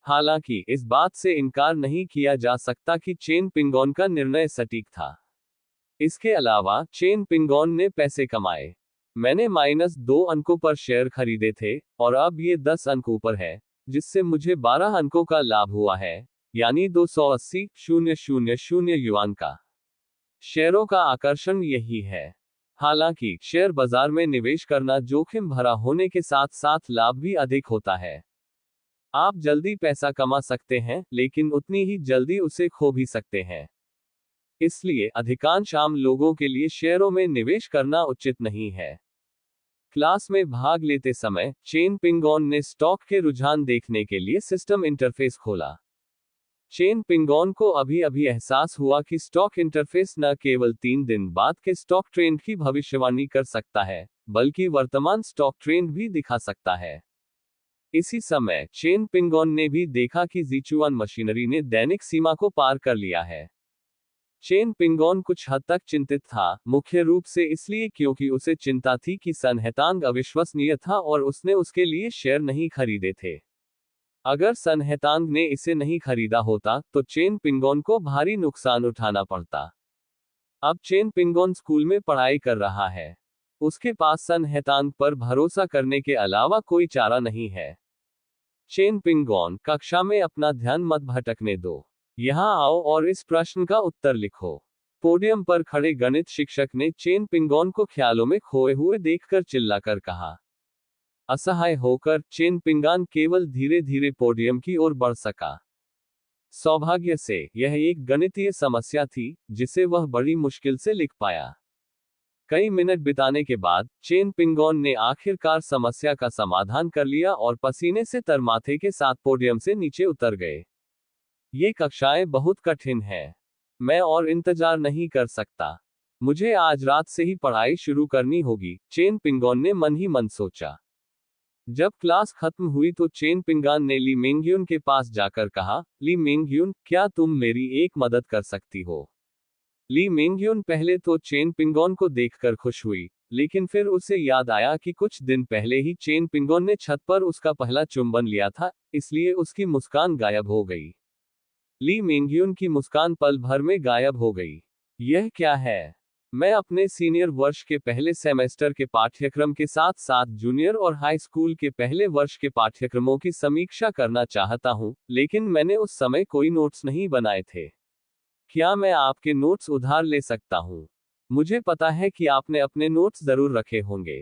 हालांकि इस बात से इनकार नहीं किया जा सकता कि चेन पिंगोन का निर्णय सटीक था। इसके अलावा चेन पिंगोन ने पैसे कमाए। मैंने -2 अंकों पर शेयर खरीदे थे, और अब ये 10 अंक ऊपर है, जिससे मुझे 12 अंकों का लाभ हुआ है, यानी 280,000 युआन का। शेयरों का आकर्षण यही है। हालांकि शेयर बाजार में निवेश करना जोखिम भरा होने के साथ साथ लाभ भी अधिक होता है। आप जल्दी पैसा कमा सकते हैं, लेकिन उतनी ही जल्दी उसे खो भी सकते हैं। इसलिए अधिकांश आम लोगों के लिए शेयरों में निवेश करना उचित नहीं है। क्लास में भाग लेते समय चेन पिंगोन ने स्टॉक के रुझान देखने के लिए सिस्टम इंटरफेस खोला। चेन पिंगोन को अभी अभी एहसास हुआ कि स्टॉक इंटरफेस न केवल 3 दिन बाद के स्टॉक ट्रेंड की भविष्यवाणी कर सकता है, बल्कि वर्तमान स्टॉक ट्रेंड भी दिखा सकता है। इसी समय चेन पिंगोन ने भी देखा कि जिचुआन मशीनरी ने दैनिक सीमा को पार कर लिया है। चेन पिंगोन कुछ हद तक चिंतित था, मुख्य रूप से इसलिए क्योंकि उसे चिंता थी कि सन हेतांग अविश्वसनीय था और उसने उसके लिए शेयर नहीं खरीदे थे। अगर सन हेतांग ने इसे नहीं खरीदा होता तो चेन पिंगोन को भारी नुकसान उठाना पड़ता। अब चेन पिंगोन स्कूल में पढ़ाई कर रहा है। उसके पास सन हेतांग पर भरोसा करने के अलावा कोई चारा नहीं है। चेन पिंगोन, कक्षा में अपना ध्यान मत भटकने दो। यहाँ आओ और इस प्रश्न का उत्तर लिखो। पोडियम पर खड़े गणित शिक्षक ने चेन पिंगोन को ख्यालों में खोए हुए देखकर चिल्लाकर कहा। असहाय होकर चेन पिंगान केवल धीरे धीरे पोडियम की ओर बढ़ सका। सौभाग्य से यह एक गणितीय समस्या थी जिसे वह बड़ी मुश्किल से लिख पाया। कई मिनट बिताने के बाद चेन पिंगोन ने आखिरकार समस्या का समाधान कर लिया और पसीने से तरमाथे के साथ पोडियम से नीचे उतर गए। ये कक्षाएं बहुत कठिन हैं। मैं और इंतजार नहीं कर सकता। मुझे आज रात से ही पढ़ाई शुरू करनी होगी, चेन पिंगोन ने मन ही मन सोचा। जब क्लास खत्म हुई तो चेन पिंगान ने ली मेंग्यून के पास जाकर कहा, ली मेंग्यून, क्या तुम मेरी एक मदद कर सकती हो? ली मेंग्यून पहले तो चेन पिंगोन को देखकर खुश हुई, लेकिन फिर उसे याद आया कि कुछ दिन पहले ही चेन पिंगोन ने छत पर उसका पहला चुंबन लिया था, इसलिए उसकी मुस्कान गायब हो गई। ली मेंग्यून की मुस्कान पल भर में गायब हो गई। यह क्या है? मैं अपने सीनियर वर्ष के पहले सेमेस्टर के पाठ्यक्रम के साथ साथ जूनियर और हाई स्कूल के पहले वर्ष के पाठ्यक्रमों की समीक्षा करना चाहता हूं, लेकिन मैंने उस समय कोई नोट्स नहीं बनाए थे। क्या मैं आपके नोट्स उधार ले सकता हूं? मुझे पता है कि आपने अपने नोट्स जरूर रखे होंगे।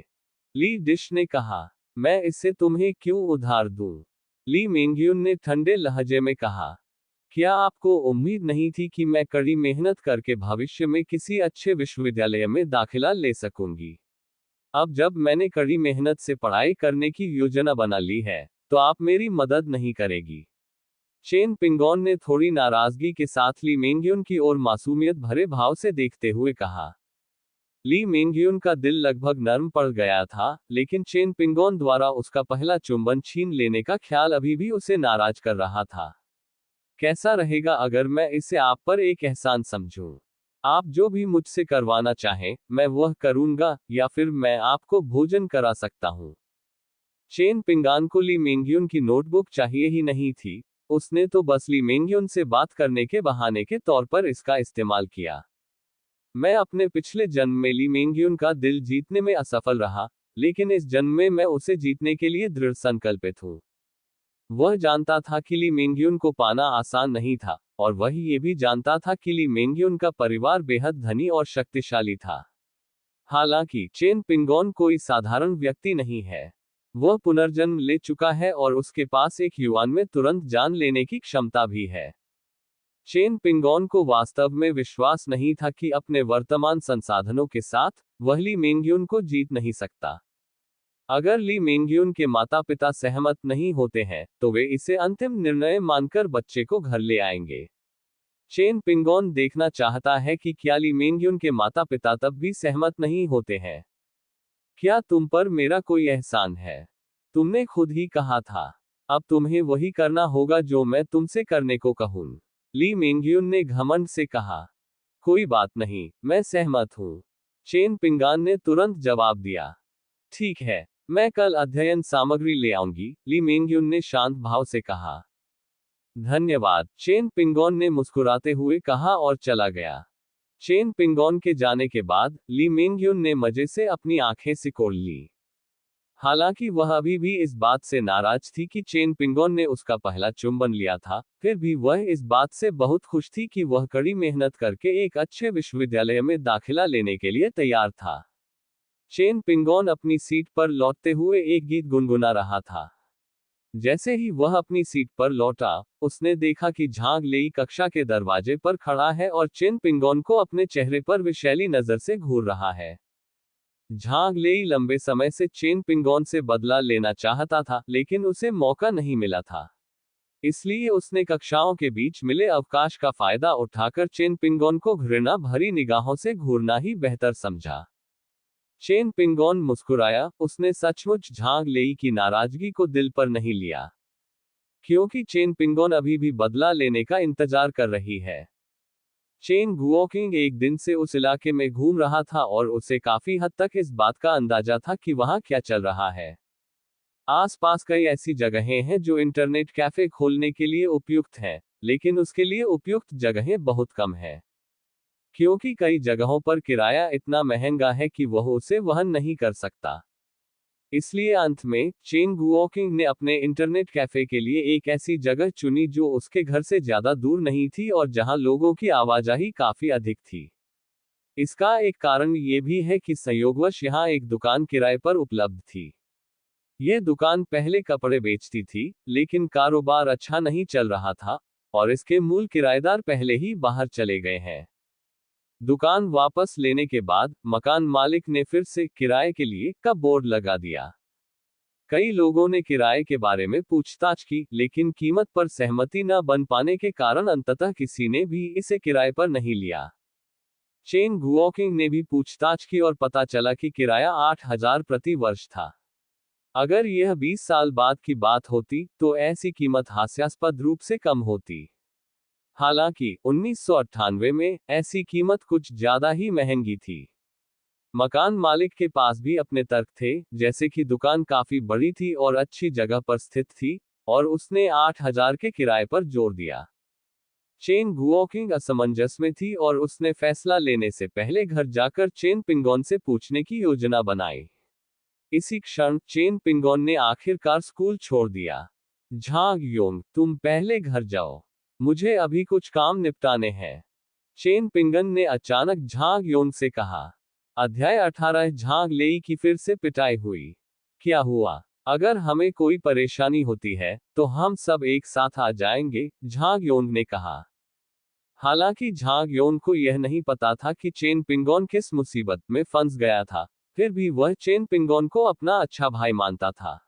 ली डिश ने कहा। मैं इसे तुम्हें क्यों उधार दूं? ली मेंग्यून ने ठंडे लहजे में कहा। क्या आपको उम्मीद नहीं थी कि मैं कड़ी मेहनत करके भविष्य में किसी अच्छे विश्वविद्यालय में दाखिला ले सकूंगी? अब जब मैंने कड़ी मेहनत से पढ़ाई करने की योजना बना ली है, तो आप मेरी मदद नहीं करेगी? चेन पिंगोन ने थोड़ी नाराजगी के साथ ली मेंग्यून की ओर मासूमियत भरे भाव से देखते हुए कहा। ली मेंग्यून का दिल लगभग नर्म पड़ गया था, लेकिन चेन पिंगोन द्वारा उसका पहला चुंबन छीन लेने का ख्याल अभी भी उसे नाराज कर रहा था। कैसा रहेगा अगर मैं इसे आप पर एक एहसान समझूं? आप जो भी मुझसे करवाना चाहें, मैं वह करूंगा, या फिर मैं आपको भोजन करा सकता हूं। चेन पिंगान को ली मेंग्यून की नोटबुक चाहिए ही नहीं थी, उसने तो बस ली मेंग्यून से बात करने के बहाने के तौर पर इसका इस्तेमाल किया। मैं अपने पिछले जन्म में ली मेंग्यून का दिल जीतने में असफल रहा, लेकिन इस जन्म में मैं उसे जीतने के लिए दृढ़ संकल्पित हूं। वह जानता था कि ली मेंग्यून को पाना आसान नहीं था, और वह ये भी जानता था कि ली मेंग्यून का परिवार बेहद धनी और शक्तिशाली था। हालांकि चेन पिंगोन कोई साधारण व्यक्ति नहीं है। वह पुनर्जन्म ले चुका है और उसके पास एक युवान में तुरंत जान लेने की क्षमता भी है। चेन पिंगोन को वास्तव में विश्वास नहीं था कि अपने वर्तमान संसाधनों के साथ वह ली मेंग्यून को जीत नहीं सकता। अगर ली मेंग्यून के माता पिता सहमत नहीं होते हैं, तो वे इसे अंतिम निर्णय मानकर बच्चे को घर ले आएंगे। चेन पिंगोन देखना चाहता है कि क्या ली मेंग्यून के माता पिता तब भी सहमत नहीं होते हैं। क्या तुम पर मेरा कोई एहसान है? तुमने खुद ही कहा था। अब तुम्हें वही करना होगा जो मैं तुमसे करने को कहूं। ली मेंग्यून ने घमंड से कहा। कोई बात नहीं, मैं सहमत हूं। चेन पिंगान ने तुरंत जवाब दिया। ठीक है, मैं कल अध्ययन सामग्री ले आऊंगी, ली मेंग्यून ने शांत भाव से कहा। धन्यवाद, चेन पिंगोन ने मुस्कुराते हुए कहा और चला गया। चेन पिंगोन के जाने के बाद ली मेंग्यून ने मजे से अपनी आंखें सिकोड़ ली। हालांकि वह अभी भी इस बात से नाराज थी कि चेन पिंगोन ने उसका पहला चुंबन लिया था, फिर भी वह इस बात से बहुत खुश थी कि वह कड़ी मेहनत करके एक अच्छे विश्वविद्यालय में दाखिला लेने के लिए तैयार था। चेन पिंगोन अपनी सीट पर लौटते हुए एक गीत गुनगुना रहा था। जैसे ही वह अपनी सीट पर लौटा, उसने देखा कि झांग लेई कक्षा के दरवाजे पर खड़ा है और चेन पिंगोन को अपने चेहरे पर विशैली नजर से घूर रहा है। झांग लेई लंबे समय से चेन पिंगोन से बदला लेना चाहता था, लेकिन उसे मौका नहीं मिला था। इसलिए उसने कक्षाओं के बीच मिले अवकाश का फायदा उठाकर चेन पिंगोन को घृणा भरी निगाहों से घूरना ही बेहतर समझा। चेन पिंगोन मुस्कुराया, उसने सचमुच झांग लेई की नाराजगी को दिल पर नहीं लिया। क्योंकि चेन पिंगोन अभी भी बदला लेने का इंतजार कर रही है। चेन गुओकिंग एक दिन से उस इलाके में घूम रहा था और उसे काफी हद तक इस बात का अंदाजा था कि वहां क्या चल रहा है। आसपास कई ऐसी जगहें हैं जो इंटरनेट कैफे खोलने के लिए उपयुक्त हैं, लेकिन उसके लिए उपयुक्त जगहें बहुत कम हैं। क्योंकि कई जगहों पर किराया इतना महंगा है कि वह उसे वहन नहीं कर सकता। इसलिए अंत में चेन गुओकिंग ने अपने इंटरनेट कैफे के लिए एक ऐसी जगह चुनी जो उसके घर से ज्यादा दूर नहीं थी और जहां लोगों की आवाजाही काफी अधिक थी। इसका एक कारण ये भी है कि संयोगवश यहां एक दुकान किराए पर उपलब्ध थी। यह दुकान पहले कपड़े बेचती थी, लेकिन कारोबार अच्छा नहीं चल रहा था और इसके मूल किराएदार पहले ही बाहर चले गए हैं। दुकान वापस लेने के बाद मकान मालिक ने फिर से किराए के लिए का बोर्ड लगा दिया। कई लोगों ने किराए के बारे में पूछताछ की, लेकिन कीमत पर सहमति न बन पाने के कारण अंततः किसी ने भी इसे किराए पर नहीं लिया। चेन गुओकिंग ने भी पूछताछ की और पता चला कि किराया 8,000 प्रति वर्ष था। अगर यह 20 साल बाद की बात होती तो ऐसी कीमत हास्यास्पद रूप से कम होती। हालांकि 1998 में ऐसी कीमत कुछ ज्यादा ही महंगी थी। मकान मालिक के पास भी अपने तर्क थे, जैसे कि दुकान काफी बड़ी थी और अच्छी जगह पर स्थित थी, और उसने 8,000 के किराए पर जोर दिया। चेन गुओकिंग असमंजस में थी और उसने फैसला लेने से पहले घर जाकर चेन पिंगोन से पूछने की योजना बनाई। इसी क्षण चेन पिंगोन ने आखिरकार स्कूल छोड़ दिया। झांग योंग, तुम पहले घर जाओ, मुझे अभी कुछ काम निपटाने हैं, चेन पिंगन ने अचानक झांग योंग से कहा। अध्याय 18 झांग लेई की फिर से पिटाई हुई। क्या हुआ? अगर हमें कोई परेशानी होती है तो हम सब एक साथ आ जाएंगे, झांग योंग ने कहा। हालांकि झांग योंग को यह नहीं पता था कि चेन पिंगोन किस मुसीबत में फंस गया था, फिर भी वह चेन पिंगोन को अपना अच्छा भाई मानता था।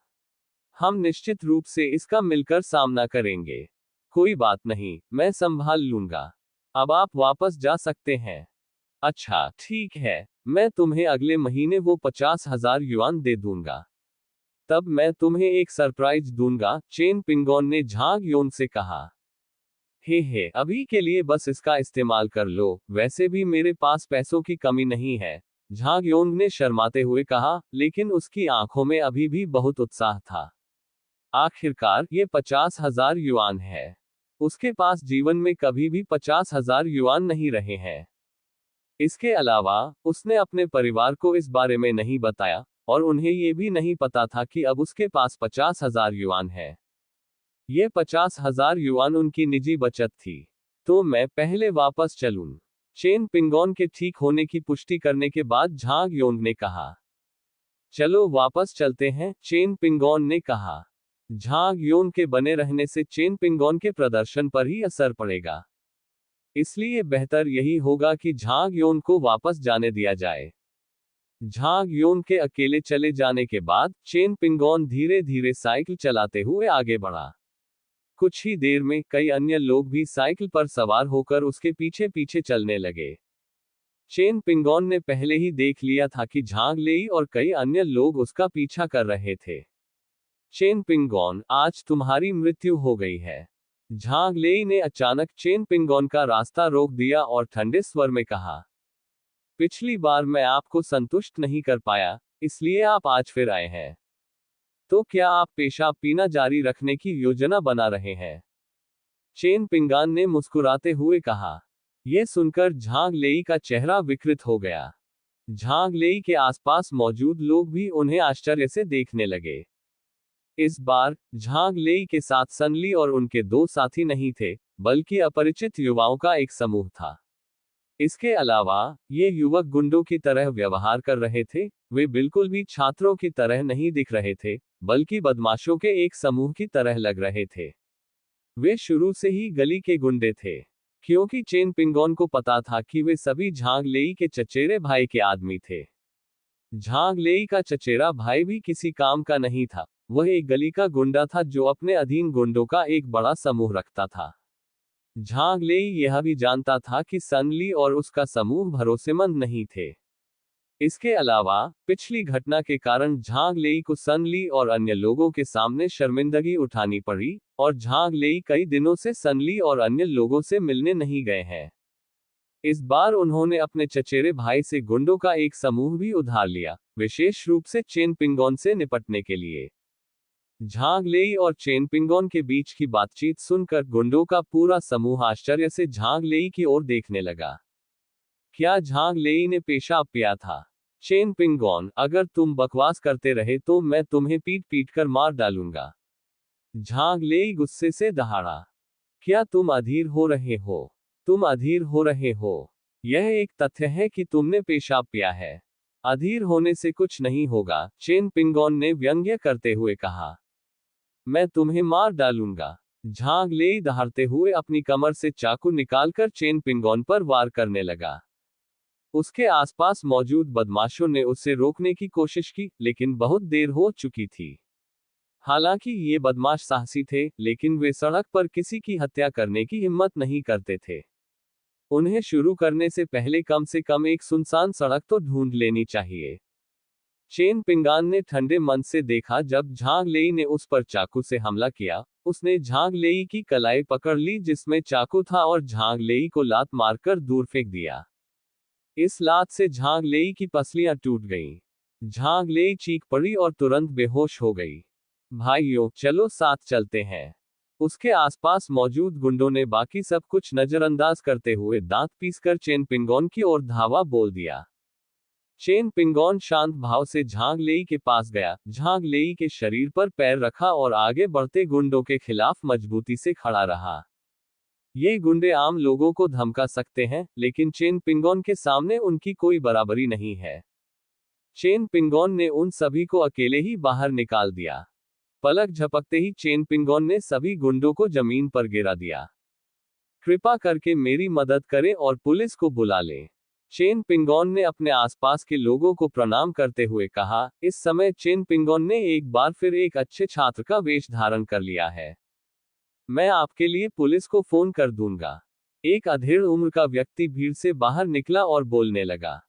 हम निश्चित रूप से इसका मिलकर सामना करेंगे। कोई बात नहीं, मैं संभाल लूंगा। अब आप वापस जा सकते हैं। अच्छा, ठीक है, मैं तुम्हें अगले महीने वो 50,000 युआन दे दूंगा। तब मैं तुम्हें एक सरप्राइज दूंगा, चेन पिंगोन ने झांग योंग से कहा। हे, अभी के लिए बस इसका इस्तेमाल कर लो, वैसे भी मेरे पास पैसों की कमी नहीं है, झांग योंग ने शर्माते हुए कहा, लेकिन उसकी आंखों में अभी भी बहुत उत्साह था। आखिरकार ये 50,000 युआन है। उसके पास जीवन में कभी भी 50,000 युआन नहीं रहे हैं। इसके अलावा उसने अपने परिवार को इस बारे में नहीं बताया और उन्हें ये भी नहीं पता था कि अब उसके पास 50,000 युआन है। ये 50,000 युआन उनकी निजी बचत थी। तो मैं पहले वापस चलूं, चेन पिंगोन के ठीक होने की पुष्टि करने के बाद झांग योंग ने कहा। चलो वापस चलते हैं, चेन पिंगोन ने कहा। झांग योंग के बने रहने से चेन पिंगोन के प्रदर्शन पर ही असर पड़ेगा। इसलिए बेहतर यही होगा कि झांग योंग को वापस जाने दिया जाए। झांग योंग के अकेले चले जाने के बाद चेन पिंगोन धीरे धीरे साइकिल चलाते हुए आगे बढ़ा। कुछ ही देर में कई अन्य लोग भी साइकिल पर सवार होकर उसके पीछे पीछे चलने लगे। चेन पिंगोन ने पहले ही देख लिया था कि झांग लेई और कई अन्य लोग उसका पीछा कर रहे थे। चेन पिंगोन, आज तुम्हारी मृत्यु हो गई है, झांग लेई ने अचानक चेन पिंगोन का रास्ता रोक दिया और ठंडे स्वर में कहा। पिछली बार मैं आपको संतुष्ट नहीं कर पाया, इसलिए आप आज फिर आए हैं। तो क्या आप पेशाब पीना जारी रखने की योजना बना रहे हैं? चेन पिंगान ने मुस्कुराते हुए कहा। यह सुनकर झांग लेई का चेहरा विकृत हो गया। झांग लेई के आसपास मौजूद लोग भी उन्हें आश्चर्य से देखने लगे। इस बार झांग लेई के साथ सनली और उनके दो साथी नहीं थे, बल्कि अपरिचित युवाओं का एक समूह था। इसके अलावा ये युवक गुंडों की तरह व्यवहार कर रहे थे। वे बिल्कुल भी छात्रों की तरह नहीं दिख रहे थे, बल्कि बदमाशों के एक समूह की तरह लग रहे थे। वे शुरू से ही गली के गुंडे थे, क्योंकि चेन पिंगोन को पता था कि वे सभी झांग लेई के चचेरे भाई के आदमी थे। झांग लेई का चचेरा भाई भी किसी काम का नहीं था, वह एक गली का गुंडा था जो अपने अधीन गुंडों का एक बड़ा समूह रखता था। झांग लेई यह भी जानता था कि सनली और उसका समूह भरोसेमंद नहीं थे। इसके अलावा पिछली घटना के कारण झांग लेई को सनली और अन्य लोगों के सामने शर्मिंदगी उठानी पड़ी, और झांग लेई कई दिनों से सनली और अन्य लोगों से मिलने नहीं गए हैं। इस बार उन्होंने अपने चचेरे भाई से गुंडों का एक समूह भी उधार लिया, विशेष रूप से चेन पिंगोन से निपटने के लिए। झांग लेई और चेन पिंगोन के बीच की बातचीत सुनकर गुंडों का पूरा समूह आश्चर्य से झांग लेई की ओर देखने लगा। क्या झांग लेई ने पेशाब पिया था? चेन पिंगोन, अगर तुम बकवास करते रहे तो मैं तुम्हें पीट पीट कर मार डालूंगा। झांग लेई गुस्से से दहाड़ा। क्या तुम अधीर हो रहे हो? तुम अधीर हो रहे हो। यह एक तथ्य है कि तुमने पेशाब पिया है। अधीर होने से कुछ नहीं होगा, चेन पिंगोन ने व्यंग्य करते हुए कहा। मैं तुम्हें मार डालूंगा। झांग लेई दहाड़ते हुए अपनी कमर से चाकू निकालकर चेन पिंगोन पर वार करने लगा। उसके आसपास मौजूद बदमाशों ने उसे रोकने की कोशिश की, लेकिन बहुत देर हो चुकी थी। हालांकि ये बदमाश साहसी थे, लेकिन वे सड़क पर किसी की हत्या करने की हिम्मत नहीं करते थे। उन्हें शुरू करने से पहले कम से कम एक सुनसान सड़क तो ढूंढ लेनी चाहिए। चेन पिंगान ने ठंडे मन से देखा जब झांग लेई ने उस पर चाकू से हमला किया। उसने झांग लेई की कलाई पकड़ ली जिसमें चाकू था और झांग लेई को लात मारकर दूर फेंक दिया। इस लात से झांग लेई की पसलियां टूट गईं। झांग लेई चीख पड़ी और तुरंत बेहोश हो गई। भाइयों, चलो साथ चलते हैं। उसके आसपास मौजूद गुंडों ने बाकी सब कुछ नजरअंदाज करते हुए दांत पीसकर चेन पिंगोन की ओर धावा बोल दिया। चेन पिंगोन शांत भाव से झांग लेई के पास गया, झांग लेई के शरीर पर पैर रखा और आगे बढ़ते गुंडों के खिलाफ मजबूती से खड़ा रहा। ये गुंडे आम लोगों को धमका सकते हैं, लेकिन चेन पिंगोन के सामने उनकी कोई बराबरी नहीं है। चेन पिंगोन ने उन सभी को अकेले ही बाहर निकाल दिया। पलक झपकते ही चेन पिंगोन ने सभी गुंडों को जमीन पर गिरा दिया। कृपा करके मेरी मदद करें और पुलिस को बुला लें। चेन पिंगोन ने अपने आसपास के लोगों को प्रणाम करते हुए कहा। इस समय चेन पिंगोन ने एक बार फिर एक अच्छे छात्र का वेश धारण कर लिया है। मैं आपके लिए पुलिस को फोन कर दूंगा। एक अधेड़ उम्र का व्यक्ति भीड़ से बाहर निकला और बोलने लगा।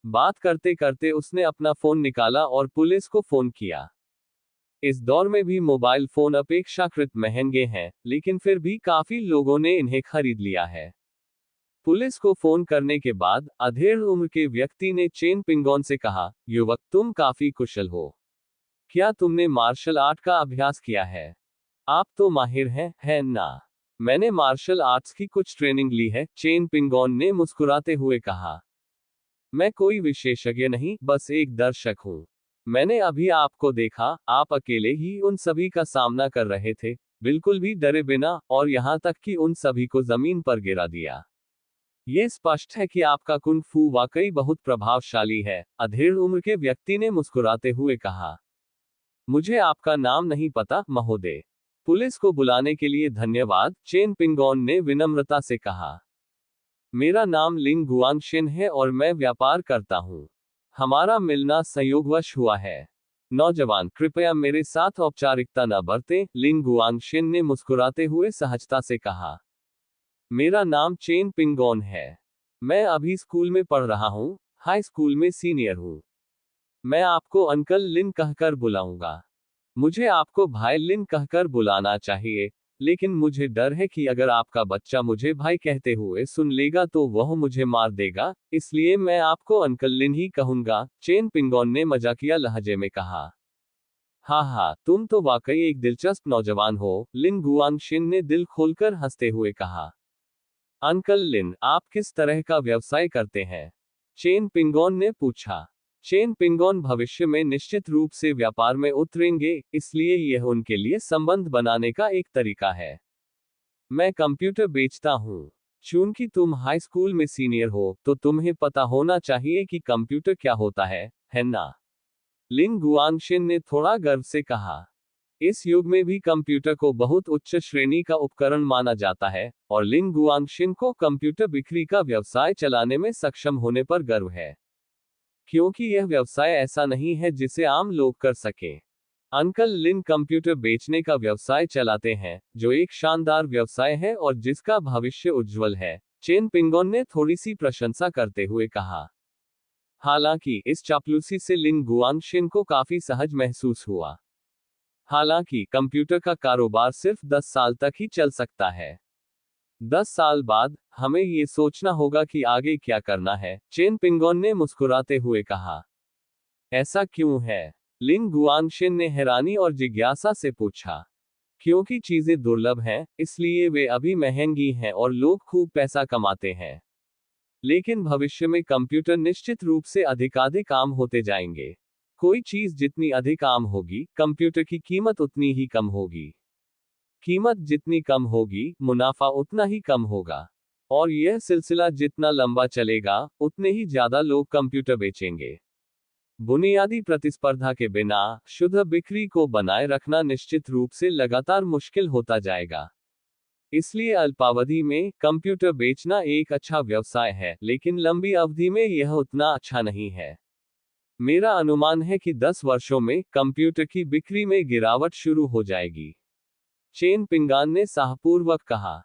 बात करते करते उसने अपना फोन निकाला और पुलिस को फोन किया। इस दौर में भी मोबाइल फोन अपेक्षाकृत महंगे हैं, लेकिन फिर भी काफी लोगों ने इन्हें खरीद लिया है। पुलिस को फोन करने के बाद अधेड़ उम्र के व्यक्ति ने चेन पिंगोन से कहा, युवक, तुम काफी कुशल हो। क्या तुमने मार्शल आर्ट का अभ्यास किया है? आप तो माहिर हैं, है ना? मैंने मार्शल आर्ट्स की कुछ ट्रेनिंग ली है, चेन पिंगोन ने मुस्कुराते हुए कहा। मैं कोई विशेषज्ञ नहीं, बस एक दर्शक हूँ। मैंने अभी आपको देखा, आप अकेले ही उन सभी का सामना कर रहे थे, बिल्कुल भी डरे बिना, और यहाँ तक कि उन सभी को जमीन पर गिरा दिया। ये स्पष्ट है कि आपका कुंग फू वाकई बहुत प्रभावशाली है, अधेड़ उम्र के व्यक्ति ने मुस्कुराते हुए कहा। मुझे आपका नाम नहीं पता, महोदय। पुलिस को बुलाने के लिए धन्यवाद, चेन पिंगोन ने विनम्रता से कहा। मेरा नाम लिंग गुआंगशिन है और मैं व्यापार करता हूँ। हमारा मिलना संयोगवश हुआ है। नौजवान, कृपया मेरे साथ औपचारिकता न बरतें, लिंग गुआंगशिन ने मुस्कुराते हुए सहजता से कहा। मेरा नाम चेन पिंगोन है। मैं अभी स्कूल में पढ़ रहा हूँ, हाई स्कूल में सीनियर हूँ। मैं आपको अंकल लिन कहकर बुलाऊंगा। मुझे आपको भाई लिन कहकर बुलाना चाहिए, लेकिन मुझे डर है कि अगर आपका बच्चा मुझे भाई कहते हुए सुन लेगा तो वह मुझे मार देगा, इसलिए मैं आपको अंकल लिन ही कहूंगा, चेन पिंगोन ने मजाकिया लहजे में कहा। हाँ, तुम तो वाकई एक दिलचस्प नौजवान हो, लिन गुआंगशिन ने दिल खोलकर हंसते हुए कहा। अंकल लिन, आप किस तरह का व्यवसाय करते हैं? चेन पिंगोन ने पूछा। चेन पिंगोन भविष्य में निश्चित रूप से व्यापार में उतरेंगे, इसलिए यह उनके लिए संबंध बनाने का एक तरीका है। मैं कंप्यूटर बेचता हूँ। चूंकि तुम हाई स्कूल में सीनियर हो, तो तुम्हें पता होना चाहिए कि कंप्यूटर क्या होता है ना? लिन गुआंगशिन ने थोड़ा गर्व से कहा। इस युग में भी कंप्यूटर को बहुत उच्च श्रेणी का उपकरण माना जाता है, और लिन गुआंगशिन को कंप्यूटर बिक्री का व्यवसाय चलाने में सक्षम होने पर गर्व है। क्योंकि यह व्यवसाय ऐसा नहीं है जिसे आम लोग कर सकें। अंकल लिन कंप्यूटर बेचने का व्यवसाय चलाते हैं, जो एक शानदार व्यवसाय है और जिसका भविष्य उज्जवल है, चेन पिंगोन ने थोड़ी सी प्रशंसा करते हुए कहा। हालांकि इस चापलूसी से लिन गुआंगशिन को काफी सहज महसूस हुआ। हालांकि कंप्यूटर का कारोबार सिर्फ 10 साल तक ही चल सकता है। 10 साल बाद हमें ये सोचना होगा कि आगे क्या करना है, चेन पिंगोन ने मुस्कुराते हुए कहा। ऐसा क्यों है? लिंग गुआंगशिन ने हैरानी और जिज्ञासा से पूछा। क्योंकि चीजें दुर्लभ हैं, इसलिए वे अभी महंगी हैं और लोग खूब पैसा कमाते हैं। लेकिन भविष्य में कंप्यूटर निश्चित रूप से अधिकाधिक आम होते जाएंगे। कोई चीज जितनी अधिक आम होगी, कंप्यूटर की कीमत उतनी ही कम होगी। कीमत जितनी कम होगी, मुनाफा उतना ही कम होगा। और यह सिलसिला जितना लंबा चलेगा, उतने ही ज्यादा लोग कंप्यूटर बेचेंगे। बुनियादी प्रतिस्पर्धा के बिना शुद्ध बिक्री को बनाए रखना निश्चित रूप से लगातार मुश्किल होता जाएगा। इसलिए अल्पावधि में कंप्यूटर बेचना एक अच्छा व्यवसाय है, लेकिन लंबी अवधि में यह उतना अच्छा नहीं है। मेरा अनुमान है कि 10 वर्षों में कंप्यूटर की बिक्री में गिरावट शुरू हो जाएगी, चेन पिंगान ने साहपूर्वक कहा।